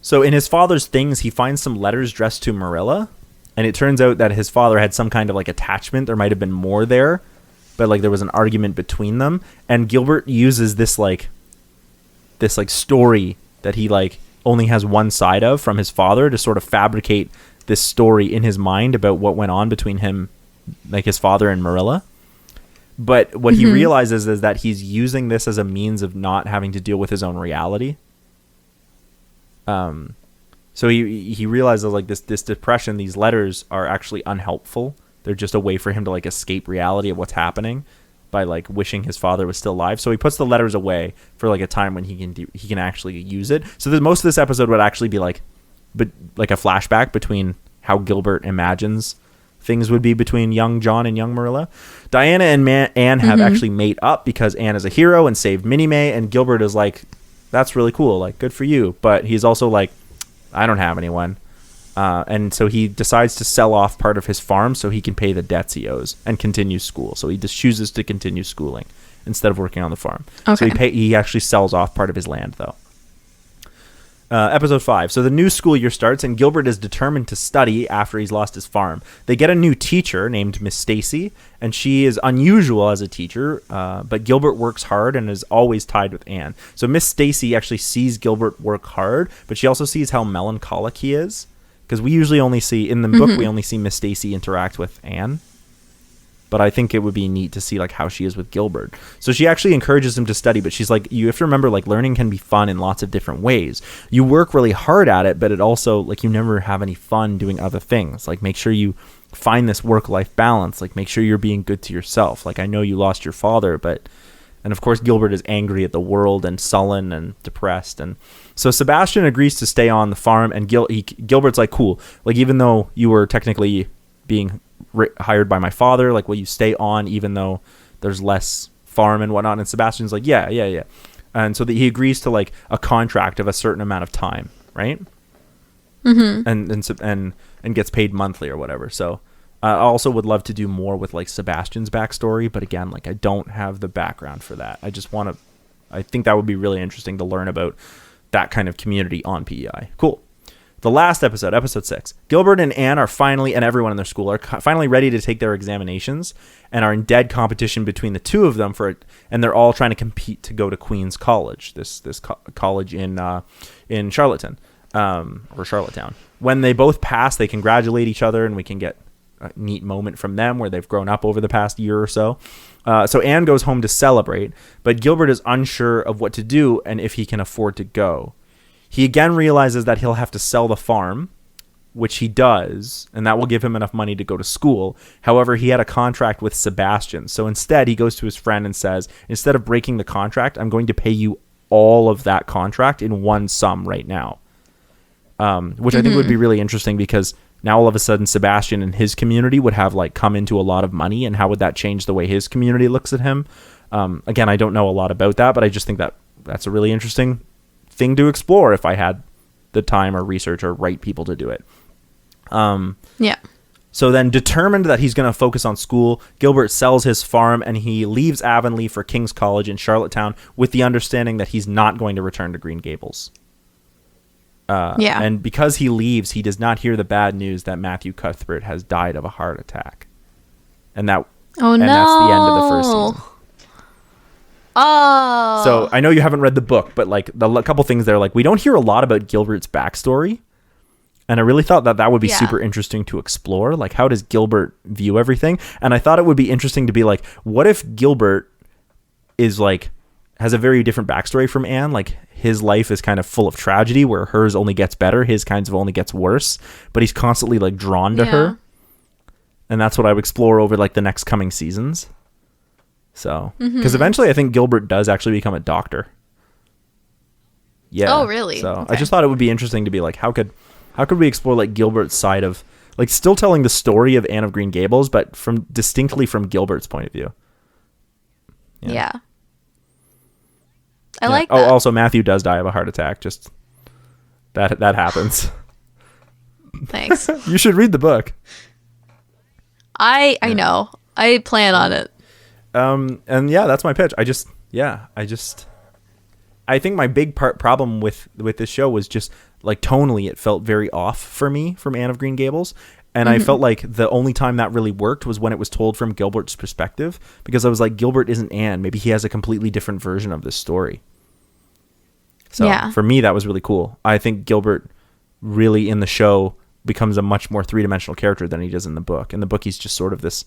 so in his father's things, he finds some letters addressed to Marilla, and it turns out that his father had some kind of like attachment. There might have been more there, but like there was an argument between them, and Gilbert uses this story that he like only has one side of from his father to sort of fabricate this story in his mind about what went on between him, like his father and Marilla. But what he realizes is that he's using this as a means of not having to deal with his own reality. So he realizes like this depression, these letters are actually unhelpful. they're just a way for him to like escape reality of what's happening by like wishing his father was still alive. So he puts the letters away for like a time when he can actually use it. So most of this episode would actually be like a flashback between how Gilbert imagines things would be between young John and young Marilla. Diana and Anne have actually made up because Anne is a hero and saved Minnie May, and Gilbert is like, that's really cool, like good for you. But he's also like, I don't have anyone. And so he decides to sell off part of his farm so he can pay the debts he owes and continue school. So he just chooses to continue schooling instead of working on the farm. Okay. So he actually sells off part of his land, though. Episode 5. So the new school year starts, and Gilbert is determined to study after he's lost his farm. They get a new teacher named Miss Stacy, and she is unusual as a teacher, but Gilbert works hard and is always tied with Anne. So Miss Stacy actually sees Gilbert work hard, but she also sees how melancholic he is. Because we usually only see, in the book, we only see Miss Stacy interact with Anne. But I think it would be neat to see like how she is with Gilbert. So she actually encourages him to study, but she's like, you have to remember, like, learning can be fun in lots of different ways. You work really hard at it, but it also, like, you never have any fun doing other things. Like, make sure you find this work-life balance. Like, make sure you're being good to yourself. Like, I know you lost your father, but... And of course, Gilbert is angry at the world and sullen and depressed. And so Sebastian agrees to stay on the farm, and Gilbert's like, cool. Like, even though you were technically being hired by my father, like, will you stay on even though there's less farm and whatnot? And Sebastian's like, yeah. And so he agrees to like a contract of a certain amount of time, right? And gets paid monthly or whatever. So I also would love to do more with like Sebastian's backstory, but again, like, I don't have the background for that. I think that would be really interesting to learn about that kind of community on PEI. Cool. The last episode, episode 6. Gilbert and Anne are finally, and everyone in their school are finally ready to take their examinations and are in dead competition between the two of them and they're all trying to compete to go to Queen's College, this college in Charlottetown. When they both pass, they congratulate each other, and we can get a neat moment from them where they've grown up over the past year or so. So Anne goes home to celebrate, but Gilbert is unsure of what to do and if he can afford to go. He again realizes that he'll have to sell the farm, which he does, and that will give him enough money to go to school. However, he had a contract with Sebastian, so instead he goes to his friend and says, instead of breaking the contract, I'm going to pay you all of that contract in one sum right now. Which I think would be really interesting, because now all of a sudden Sebastian and his community would have like come into a lot of money, and how would that change the way his community looks at him? Again, I don't know a lot about that, but I just think that that's a really interesting thing to explore if I had the time or research or right people to do it. Yeah. So then, determined that he's going to focus on school, Gilbert sells his farm and he leaves Avonlea for King's College in Charlottetown with the understanding that he's not going to return to Green Gables. And because he leaves, he does not hear the bad news that Matthew Cuthbert has died of a heart attack. And that's the end of the first season. Oh. So I know you haven't read the book, but like a couple things there, like we don't hear a lot about Gilbert's backstory. And I really thought that would be super interesting to explore. Like, how does Gilbert view everything? And I thought it would be interesting to be like, what if Gilbert is like, has a very different backstory from Anne? Like, his life is kind of full of tragedy, where hers only gets better, his kinds of only gets worse, but he's constantly like drawn to her. And that's what I would explore over like the next coming seasons. So, because eventually I think Gilbert does actually become a doctor. Yeah. Oh, really? So Okay. I just thought it would be interesting to be like, how could we explore like Gilbert's side of, like, still telling the story of Anne of Green Gables, but distinctly from Gilbert's point of view. Yeah. I like that. Oh, also Matthew does die of a heart attack. Just that happens. Thanks. You should read the book. I know. I plan on it. And yeah, that's my pitch. I think my big problem with this show was just like tonally, it felt very off for me from Anne of Green Gables. And I felt like the only time that really worked was when it was told from Gilbert's perspective, because I was like, Gilbert isn't Anne. Maybe he has a completely different version of this story. So for me, that was really cool. I think Gilbert really in the show becomes a much more three-dimensional character than he does in the book. In the book, he's just sort of this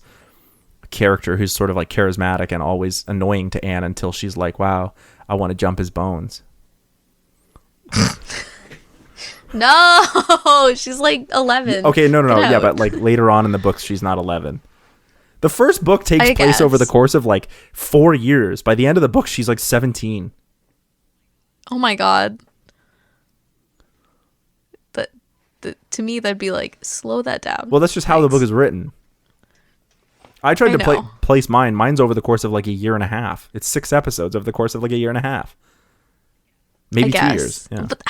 character who's sort of like charismatic and always annoying to Anne until she's like, wow, I want to jump his bones. No, she's like 11. Okay, no. Yeah, but like later on in the books, she's not 11. The first book takes I place over the guess. course of like 4 years. By the end of the book, she's like 17. Oh my god. To me, that'd be like, slow that down. Well, that's just how the book is written. I tried I to know. place mine. Mine's over the course of like a year and a half. It's 6 episodes over the course of like a year and a half. Maybe 2 years. Yeah. But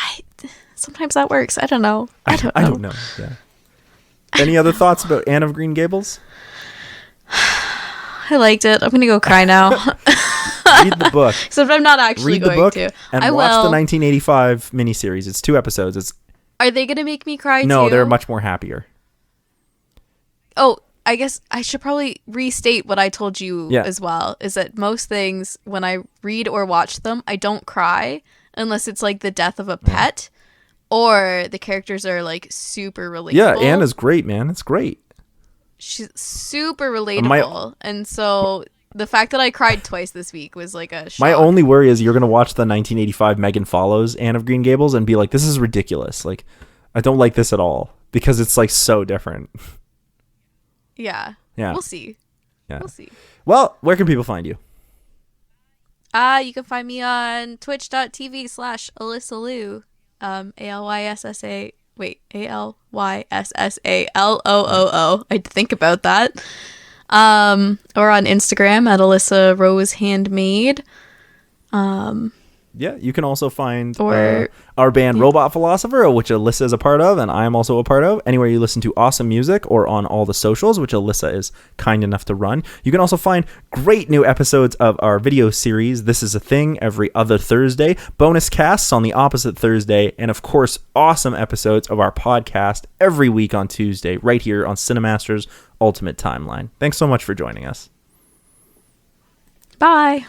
sometimes that works. I don't know. I don't know. Yeah. Any other thoughts about Anne of Green Gables? I liked it. I'm gonna go cry now. Read the book. Except I'm not actually Read the going book to. and I watch will. the 1985 miniseries. It's 2 episodes. Are they gonna make me cry No, too? they're much more happier. Oh, I guess I should probably restate what I told you Yeah. as well. Is that most things, when I read or watch them, I don't cry unless it's like the death of a pet or the characters are like super relatable. Yeah, Anne is great, man. It's great. She's super relatable. And so the fact that I cried twice this week was like a shock. My only worry is you're going to watch the 1985 Megan Follows Anne of Green Gables and be like, this is ridiculous. Like, I don't like this at all because it's like so different. Yeah. Yeah. We'll see. Yeah. We'll see. Well, where can people find you? You can find me on twitch.tv/AlyssaLou. ALYSSA. Wait, ALYSSALOOO. I had to think about that. Or on Instagram at Alessa Rose Handmade. Yeah, you can also find Or- our band Robot Philosopher, which Alyssa is a part of, and I am also a part of. Anywhere you listen to awesome music or on all the socials, which Alyssa is kind enough to run. You can also find great new episodes of our video series, This Is a Thing, every other Thursday, bonus casts on the opposite Thursday, and of course, awesome episodes of our podcast every week on Tuesday, right here on CineMasters Ultimate Timeline. Thanks so much for joining us. Bye.